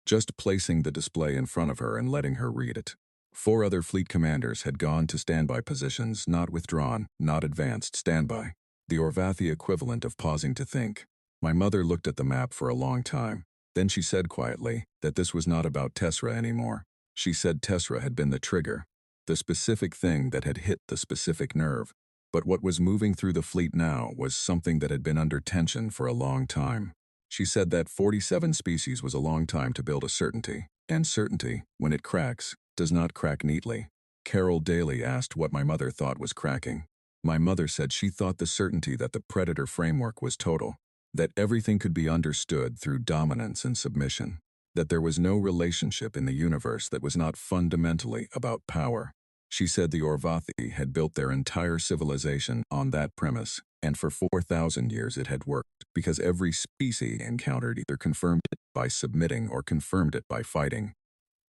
Just placing the display in front of her and letting her read it. 4 other fleet commanders had gone to standby positions, not withdrawn, not advanced standby. The Orvathi equivalent of pausing to think. My mother looked at the map for a long time. Then she said quietly that this was not about Tessra anymore. She said Tessra had been the trigger, the specific thing that had hit the specific nerve. But what was moving through the fleet now was something that had been under tension for a long time. She said that 47 species was a long time to build a certainty, and certainty, when it cracks, does not crack neatly. Carol Daly asked what my mother thought was cracking. My mother said she thought the certainty that the Predator framework was total, that everything could be understood through dominance and submission, that there was no relationship in the universe that was not fundamentally about power. She said the Orvathi had built their entire civilization on that premise, and for 4,000 years it had worked, because every species encountered either confirmed it by submitting or confirmed it by fighting.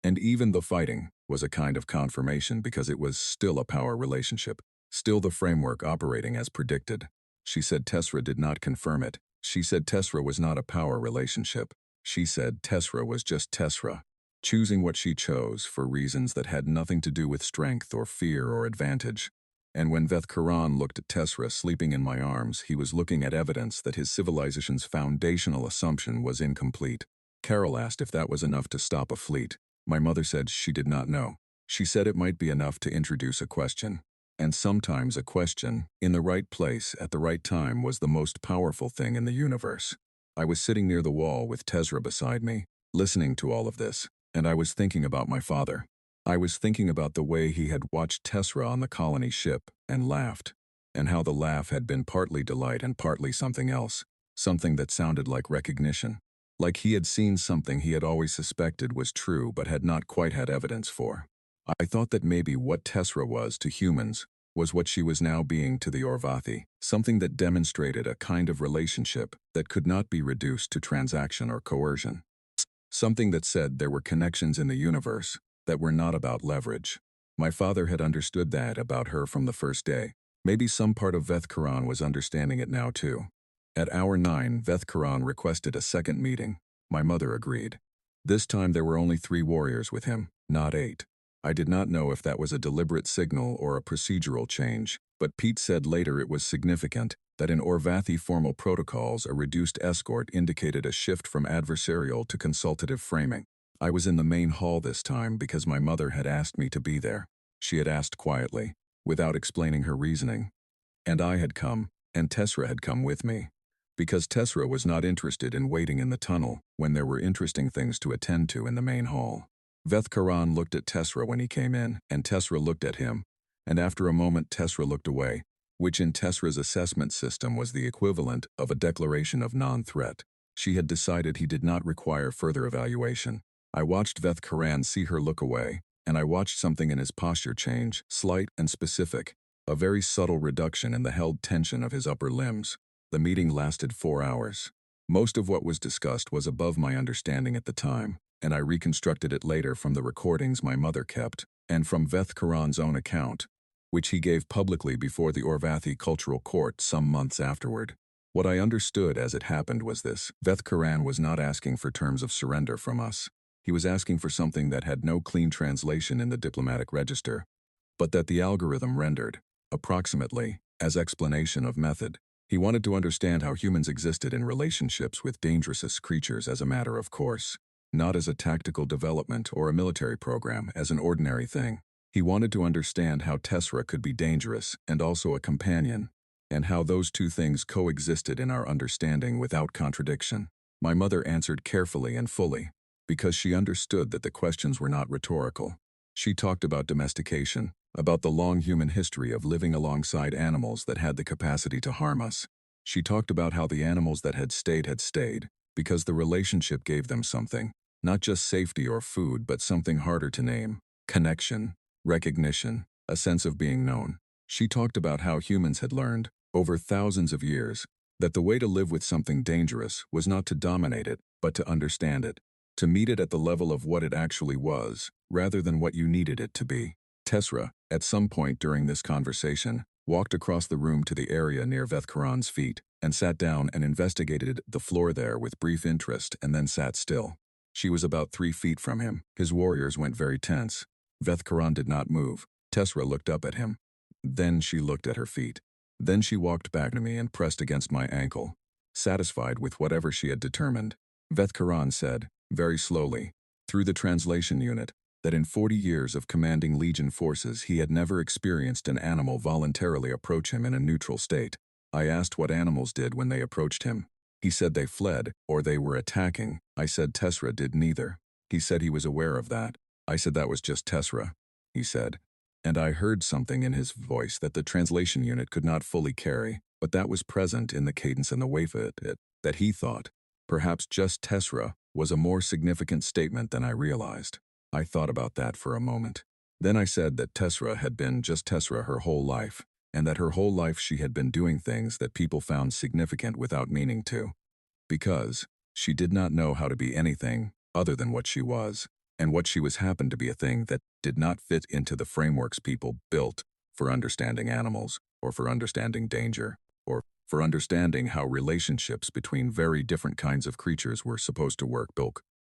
And even the fighting was a kind of confirmation because it was still a power relationship, still the framework operating as predicted. She said Tessra did not confirm it. She said Tessra was not a power relationship. She said Tessra was just Tessra, choosing what she chose for reasons that had nothing to do with strength or fear or advantage. And when Veth Karan looked at Tessra sleeping in my arms, he was looking at evidence that his civilization's foundational assumption was incomplete. Carol asked if that was enough to stop a fleet. My mother said she did not know. She said it might be enough to introduce a question. And sometimes a question, in the right place at the right time, was the most powerful thing in the universe. I was sitting near the wall with Tessra beside me, listening to all of this. And I was thinking about my father. I was thinking about the way he had watched Tessra on the colony ship and laughed, and how the laugh had been partly delight and partly something else, something that sounded like recognition, like he had seen something he had always suspected was true but had not quite had evidence for. I thought that maybe what Tessra was to humans was what she was now being to the Orvathi, something that demonstrated a kind of relationship that could not be reduced to transaction or coercion. Something that said there were connections in the universe that were not about leverage. My father had understood that about her from the first day. Maybe some part of Veth Karan was understanding it now too. At hour 9, Veth Karan requested a second meeting. My mother agreed. This time there were only 3 warriors with him, not 8. I did not know if that was a deliberate signal or a procedural change, but Pete said later it was significant that in Orvathi formal protocols a reduced escort indicated a shift from adversarial to consultative framing. I was in the main hall this time because my mother had asked me to be there. She had asked quietly, without explaining her reasoning. And I had come, and Tessera had come with me. Because Tessera was not interested in waiting in the tunnel when there were interesting things to attend to in the main hall. Veth Karan looked at Tessera when he came in, and Tessera looked at him, and after a moment Tessera looked away, which in Tessera's assessment system was the equivalent of a declaration of non-threat. She had decided he did not require further evaluation. I watched Veth Karan see her look away, and I watched something in his posture change, slight and specific, a very subtle reduction in the held tension of his upper limbs. The meeting lasted 4 hours. Most of what was discussed was above my understanding at the time, and I reconstructed it later from the recordings my mother kept, and from Veth Karan's own account, which he gave publicly before the Orvathi Cultural Court some months afterward. What I understood as it happened was this: Veth Karan was not asking for terms of surrender from us. He was asking for something that had no clean translation in the diplomatic register, but that the algorithm rendered, approximately, as explanation of method. He wanted to understand how humans existed in relationships with dangerous creatures as a matter of course, not as a tactical development or a military program, as an ordinary thing. He wanted to understand how Tessera could be dangerous and also a companion, and how those two things coexisted in our understanding without contradiction. My mother answered carefully and fully, because she understood that the questions were not rhetorical. She talked about domestication, about the long human history of living alongside animals that had the capacity to harm us. She talked about how the animals that had stayed, because the relationship gave them something, not just safety or food, but something harder to name: connection, recognition, a sense of being known. She talked about how humans had learned, over thousands of years, that the way to live with something dangerous was not to dominate it, but to understand it, to meet it at the level of what it actually was, rather than what you needed it to be. Tessera, at some point during this conversation, walked across the room to the area near Veth Karan's feet, and sat down and investigated the floor there with brief interest and then sat still. She was about 3 feet from him. His warriors went very tense. Veth Karan did not move. Tessera looked up at him. Then she looked at her feet. Then she walked back to me and pressed against my ankle, satisfied with whatever she had determined. Veth Karan said, very slowly, through the translation unit, that in 40 years of commanding Legion forces he had never experienced an animal voluntarily approach him in a neutral state. I asked what animals did when they approached him. He said they fled, or they were attacking. I said Tessera did neither. He said he was aware of that. I said that was just Tessera, he said. And I heard something in his voice that the translation unit could not fully carry, but that was present in the cadence and the wave of it, that he thought, perhaps just Tessera, was a more significant statement than I realized. I thought about that for a moment. Then I said that Tessera had been just Tessera her whole life, and that her whole life she had been doing things that people found significant without meaning to. Because she did not know how to be anything other than what she was, and what she was happened to be a thing that did not fit into the frameworks people built for understanding animals, or for understanding danger, or for understanding how relationships between very different kinds of creatures were supposed to work.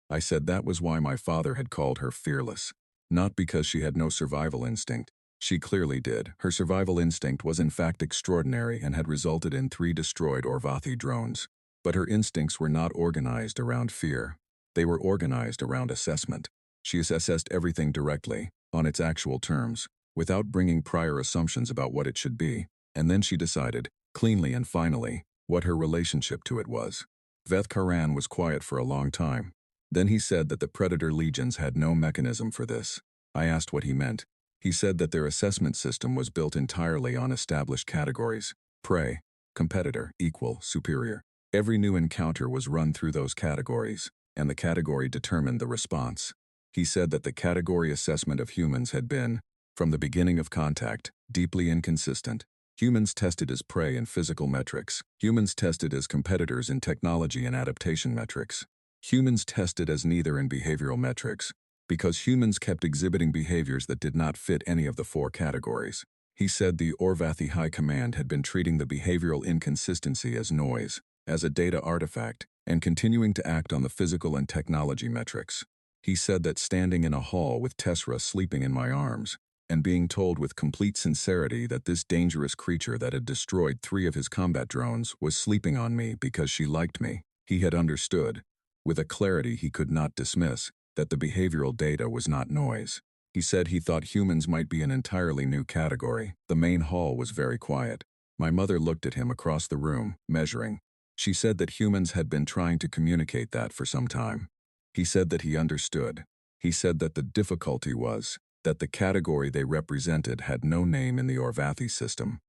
I said that was why my father had called her fearless. Not because she had no survival instinct. She clearly did. Her survival instinct was in fact extraordinary and had resulted in 3 destroyed Orvathi drones. But her instincts were not organized around fear. They were organized around assessment. She assessed everything directly, on its actual terms, without bringing prior assumptions about what it should be, and then she decided, cleanly and finally, what her relationship to it was. Veth Karan was quiet for a long time. Then he said that the Predator Legions had no mechanism for this. I asked what he meant. He said that their assessment system was built entirely on established categories: prey, competitor, equal, superior. Every new encounter was run through those categories, and the category determined the response. He said that the category assessment of humans had been, from the beginning of contact, deeply inconsistent. Humans tested as prey in physical metrics. Humans tested as competitors in technology and adaptation metrics. Humans tested as neither in behavioral metrics, because humans kept exhibiting behaviors that did not fit any of the 4 categories. He said the Orvathi High Command had been treating the behavioral inconsistency as noise, as a data artifact, and continuing to act on the physical and technology metrics. He said that standing in a hall with Tessera sleeping in my arms, and being told with complete sincerity that this dangerous creature that had destroyed 3 of his combat drones was sleeping on me because she liked me, he had understood, with a clarity he could not dismiss, that the behavioral data was not noise. He said he thought humans might be an entirely new category. The main hall was very quiet. My mother looked at him across the room, measuring. She said that humans had been trying to communicate that for some time. He said that he understood. He said that the difficulty was that the category they represented had no name in the Orvathi system,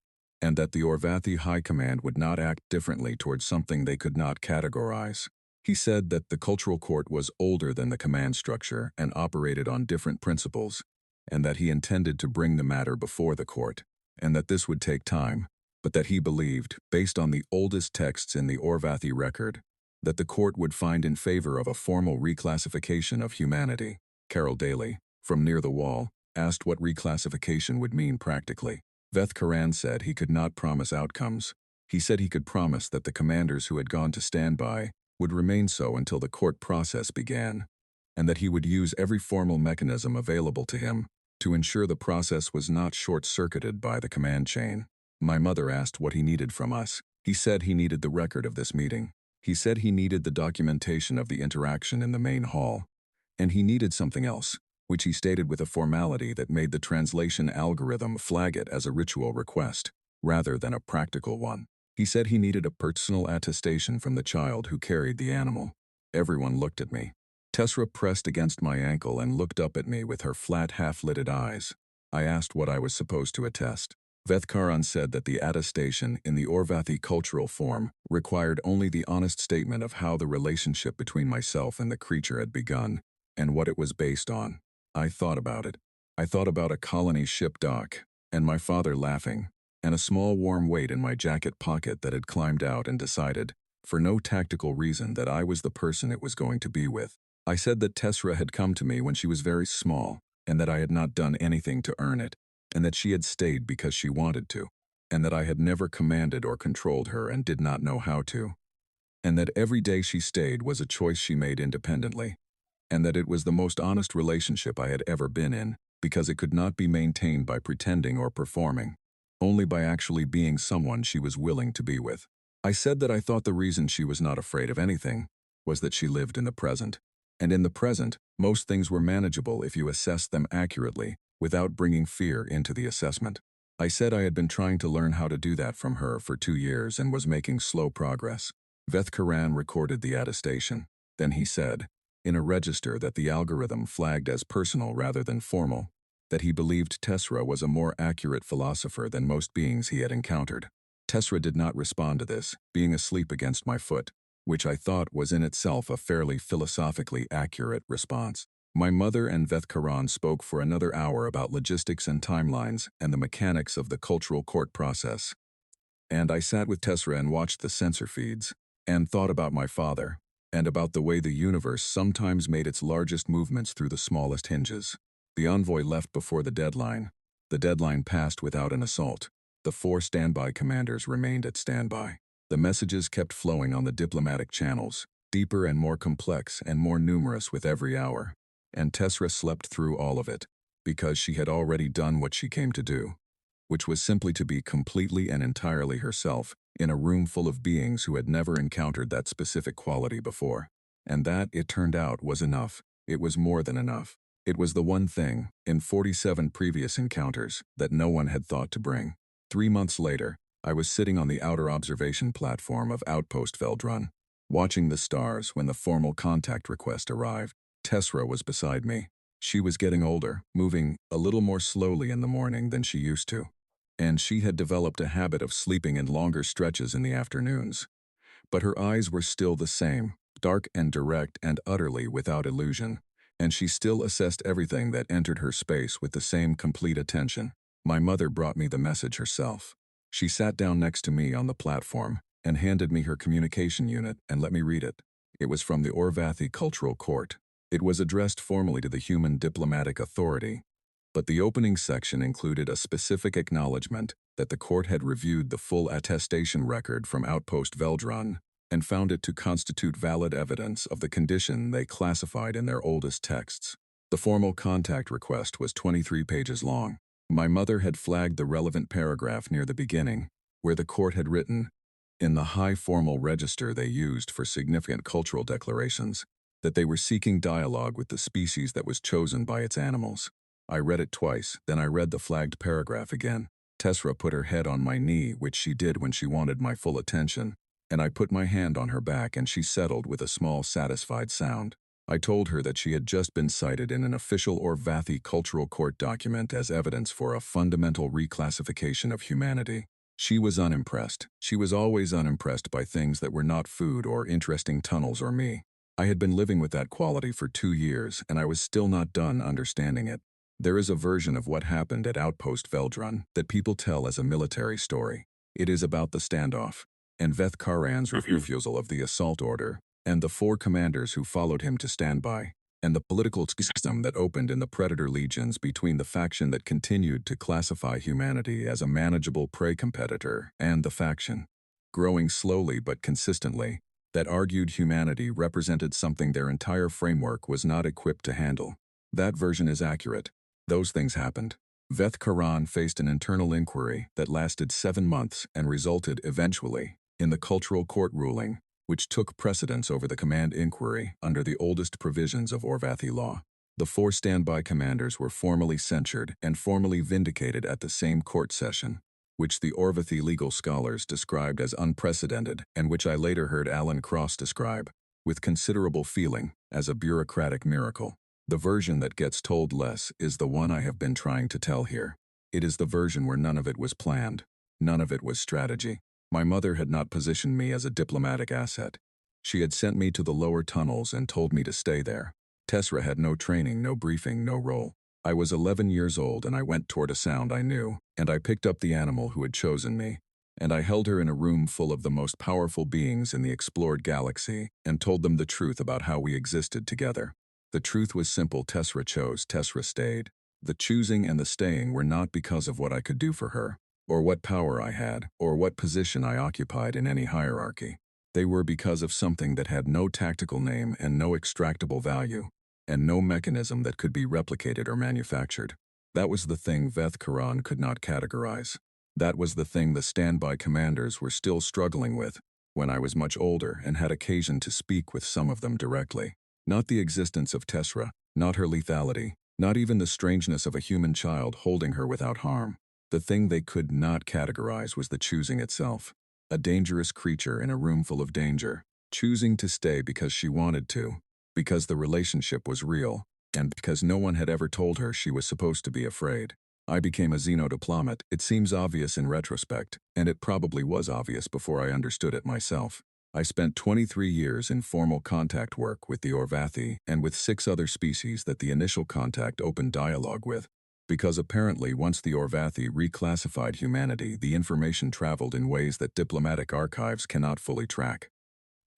and that the Orvathi High Command would not act differently towards something they could not categorize. He said that the cultural court was older than the command structure and operated on different principles, and that he intended to bring the matter before the court, and that this would take time, but that he believed, based on the oldest texts in the Orvathi record, that the court would find in favor of a formal reclassification of humanity. Carol Daly, from near the wall, asked what reclassification would mean practically. Veth Karan said he could not promise outcomes. He said he could promise that the commanders who had gone to standby would remain so until the court process began, and that he would use every formal mechanism available to him to ensure the process was not short-circuited by the command chain. My mother asked what he needed from us. He said he needed the record of this meeting. He said he needed the documentation of the interaction in the main hall, and he needed something else, which he stated with a formality that made the translation algorithm flag it as a ritual request, rather than a practical one. He said he needed a personal attestation from the child who carried the animal. Everyone looked at me. Tessera pressed against my ankle and looked up at me with her flat half-lidded eyes. I asked what I was supposed to attest. Veth Karan said that the attestation in the Orvathi cultural form required only the honest statement of how the relationship between myself and the creature had begun, and what it was based on. I thought about it. I thought about a colony ship dock, and my father laughing, and a small warm weight in my jacket pocket that had climbed out, and decided, for no tactical reason, that I was the person it was going to be with. I said that Tessera had come to me when she was very small, and that I had not done anything to earn it, and that she had stayed because she wanted to, and that I had never commanded or controlled her and did not know how to, and that every day she stayed was a choice she made independently, and that it was the most honest relationship I had ever been in, because it could not be maintained by pretending or performing, only by actually being someone she was willing to be with. I said that I thought the reason she was not afraid of anything was that she lived in the present, and in the present, most things were manageable if you assessed them accurately, without bringing fear into the assessment. I said I had been trying to learn how to do that from her for 2 years and was making slow progress. Veth Karan recorded the attestation. Then he said, in a register that the algorithm flagged as personal rather than formal, that he believed Tessera was a more accurate philosopher than most beings he had encountered. Tessera did not respond to this, being asleep against my foot, which I thought was in itself a fairly philosophically accurate response. My mother and Veth Karan spoke for another hour about logistics and timelines and the mechanics of the cultural court process. And I sat with Tessera and watched the sensor feeds, and thought about my father, and about the way the universe sometimes made its largest movements through the smallest hinges. The envoy left before the deadline. The deadline passed without an assault. The 4 standby commanders remained at standby. The messages kept flowing on the diplomatic channels, deeper and more complex and more numerous with every hour. And Tessera slept through all of it, because she had already done what she came to do, which was simply to be completely and entirely herself in a room full of beings who had never encountered that specific quality before. And that, it turned out, was enough. It was more than enough. It was the one thing, in 47 previous encounters, that no one had thought to bring. 3 months later, I was sitting on the outer observation platform of Outpost Veldrun, watching the stars when the formal contact request arrived. Tessera was beside me. She was getting older, moving a little more slowly in the morning than she used to, and she had developed a habit of sleeping in longer stretches in the afternoons. But her eyes were still the same, dark and direct and utterly without illusion, and she still assessed everything that entered her space with the same complete attention. My mother brought me the message herself. She sat down next to me on the platform and handed me her communication unit and let me read it. It was from the Orvathi Cultural Court. It was addressed formally to the human diplomatic authority, But the opening section included a specific acknowledgement that the court had reviewed the full attestation record from Outpost Veldrun and found it to constitute valid evidence of the condition they classified in their oldest texts. The formal contact request was 23 pages long. My mother had flagged the relevant paragraph near the beginning, where the court had written, in the high formal register they used for significant cultural declarations, that they were seeking dialogue with the species that was chosen by its animals. I read it twice, then I read the flagged paragraph again. Tessra put her head on my knee, which she did when she wanted my full attention, and I put my hand on her back and she settled with a small satisfied sound. I told her that she had just been cited in an official Orvathi cultural court document as evidence for a fundamental reclassification of humanity. She was unimpressed. She was always unimpressed by things that were not food or interesting tunnels or me. I had been living with that quality for 2 years, and I was still not done understanding it. There is a version of what happened at Outpost Veldrun that people tell as a military story. It is about the standoff, and Veth Karan's refusal of the assault order, and the 4 commanders who followed him to stand by, and the political schism that opened in the Predator legions between the faction that continued to classify humanity as a manageable prey competitor and the faction, growing slowly but consistently, that argued humanity represented something their entire framework was not equipped to handle. That version is accurate. Those things happened. Veth Karan faced an internal inquiry that lasted 7 months and resulted, eventually, in the cultural court ruling, which took precedence over the command inquiry under the oldest provisions of Orvathi law. The 4 standby commanders were formally censured and formally vindicated at the same court session, which the Orvathi legal scholars described as unprecedented and which I later heard Alan Cross describe, with considerable feeling, as a bureaucratic miracle. The version that gets told less is the one I have been trying to tell here. It is the version where none of it was planned. None of it was strategy. My mother had not positioned me as a diplomatic asset. She had sent me to the lower tunnels and told me to stay there. Tessra had no training, no briefing, no role. I was 11 years old and I went toward a sound I knew, and I picked up the animal who had chosen me, and I held her in a room full of the most powerful beings in the explored galaxy and told them the truth about how we existed together. The truth was simple. Tessra chose, Tessra stayed. The choosing and the staying were not because of what I could do for her, or what power I had, or what position I occupied in any hierarchy. They were because of something that had no tactical name and no extractable value, and no mechanism that could be replicated or manufactured. That was the thing Veth Karan could not categorize. That was the thing the standby commanders were still struggling with when I was much older and had occasion to speak with some of them directly. Not the existence of Tessra, not her lethality, not even the strangeness of a human child holding her without harm. The thing they could not categorize was the choosing itself. A dangerous creature in a room full of danger, choosing to stay because she wanted to, because the relationship was real, and because no one had ever told her she was supposed to be afraid. I became a xenodiplomat. It seems obvious in retrospect, and it probably was obvious before I understood it myself. I spent 23 years in formal contact work with the Orvathi and with 6 other species that the initial contact opened dialogue with, because apparently once the Orvathi reclassified humanity, the information traveled in ways that diplomatic archives cannot fully track.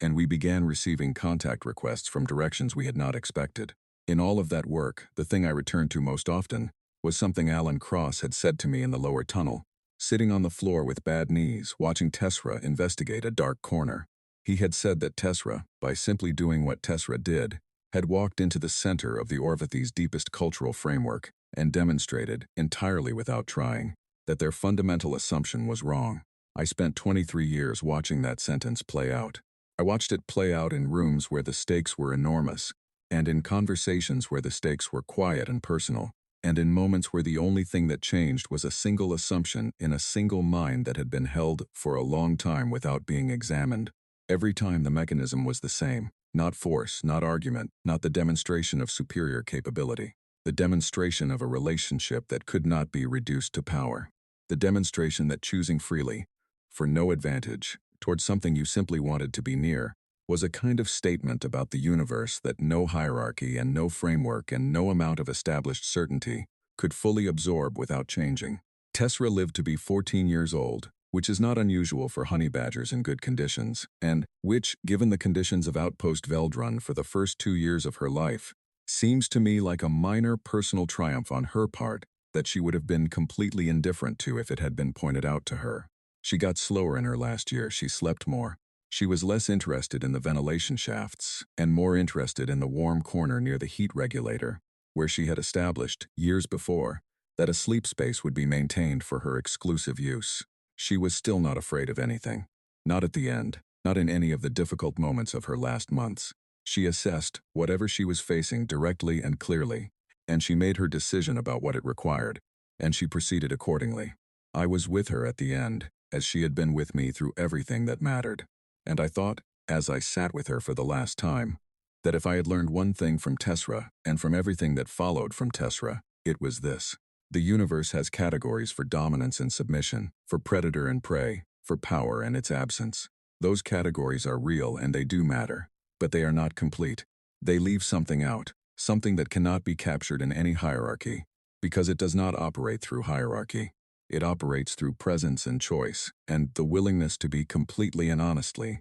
And we began receiving contact requests from directions we had not expected. In all of that work, the thing I returned to most often was something Alan Cross had said to me in the lower tunnel, sitting on the floor with bad knees, watching Tessra investigate a dark corner. He had said that Tessra, by simply doing what Tessra did, had walked into the center of the Orvathi's deepest cultural framework and demonstrated, entirely without trying, that their fundamental assumption was wrong. I spent 23 years watching that sentence play out. I watched it play out in rooms where the stakes were enormous, and in conversations where the stakes were quiet and personal, and in moments where the only thing that changed was a single assumption in a single mind that had been held for a long time without being examined. Every time the mechanism was the same, not force, not argument, not the demonstration of superior capability, the demonstration of a relationship that could not be reduced to power, the demonstration that choosing freely, for no advantage, towards something you simply wanted to be near, was a kind of statement about the universe that no hierarchy and no framework and no amount of established certainty could fully absorb without changing. Tessra lived to be 14 years old, which is not unusual for honey badgers in good conditions, and which, given the conditions of Outpost Veldrun for the first 2 years of her life, seems to me like a minor personal triumph on her part that she would have been completely indifferent to if it had been pointed out to her. She got slower in her last year, she slept more. She was less interested in the ventilation shafts and more interested in the warm corner near the heat regulator, where she had established, years before, that a sleep space would be maintained for her exclusive use. She was still not afraid of anything. Not at the end, not in any of the difficult moments of her last months. She assessed whatever she was facing directly and clearly, and she made her decision about what it required, and she proceeded accordingly. I was with her at the end, as she had been with me through everything that mattered. And I thought, as I sat with her for the last time, that if I had learned one thing from Tessera and from everything that followed from Tessera, it was this. The universe has categories for dominance and submission, for predator and prey, for power and its absence. Those categories are real and they do matter, but they are not complete. They leave something out, something that cannot be captured in any hierarchy, because it does not operate through hierarchy. It operates through presence and choice, and the willingness to be completely and honestly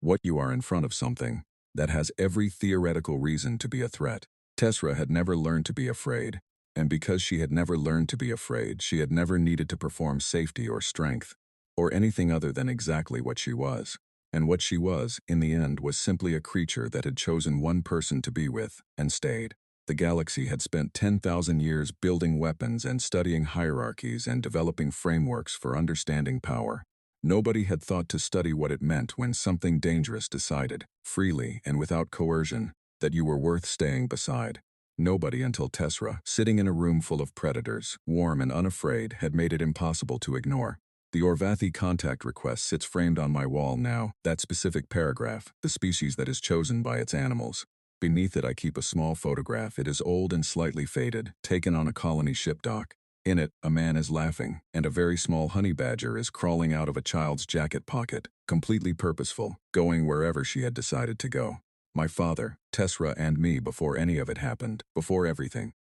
what you are in front of something that has every theoretical reason to be a threat. Tessera had never learned to be afraid, and because she had never learned to be afraid, she had never needed to perform safety or strength, or anything other than exactly what she was. And what she was, in the end, was simply a creature that had chosen one person to be with, and stayed. The galaxy had spent 10,000 years building weapons and studying hierarchies and developing frameworks for understanding power. Nobody had thought to study what it meant when something dangerous decided, freely and without coercion, that you were worth staying beside. Nobody until Tessera, sitting in a room full of predators, warm and unafraid, had made it impossible to ignore. The Orvathi contact request sits framed on my wall now, that specific paragraph, the species that is chosen by its animals. Beneath it I keep a small photograph. It is old and slightly faded, taken on a colony ship dock. In it, a man is laughing, and a very small honey badger is crawling out of a child's jacket pocket, completely purposeful, going wherever she had decided to go. My father, Tessera, and me before any of it happened, before everything.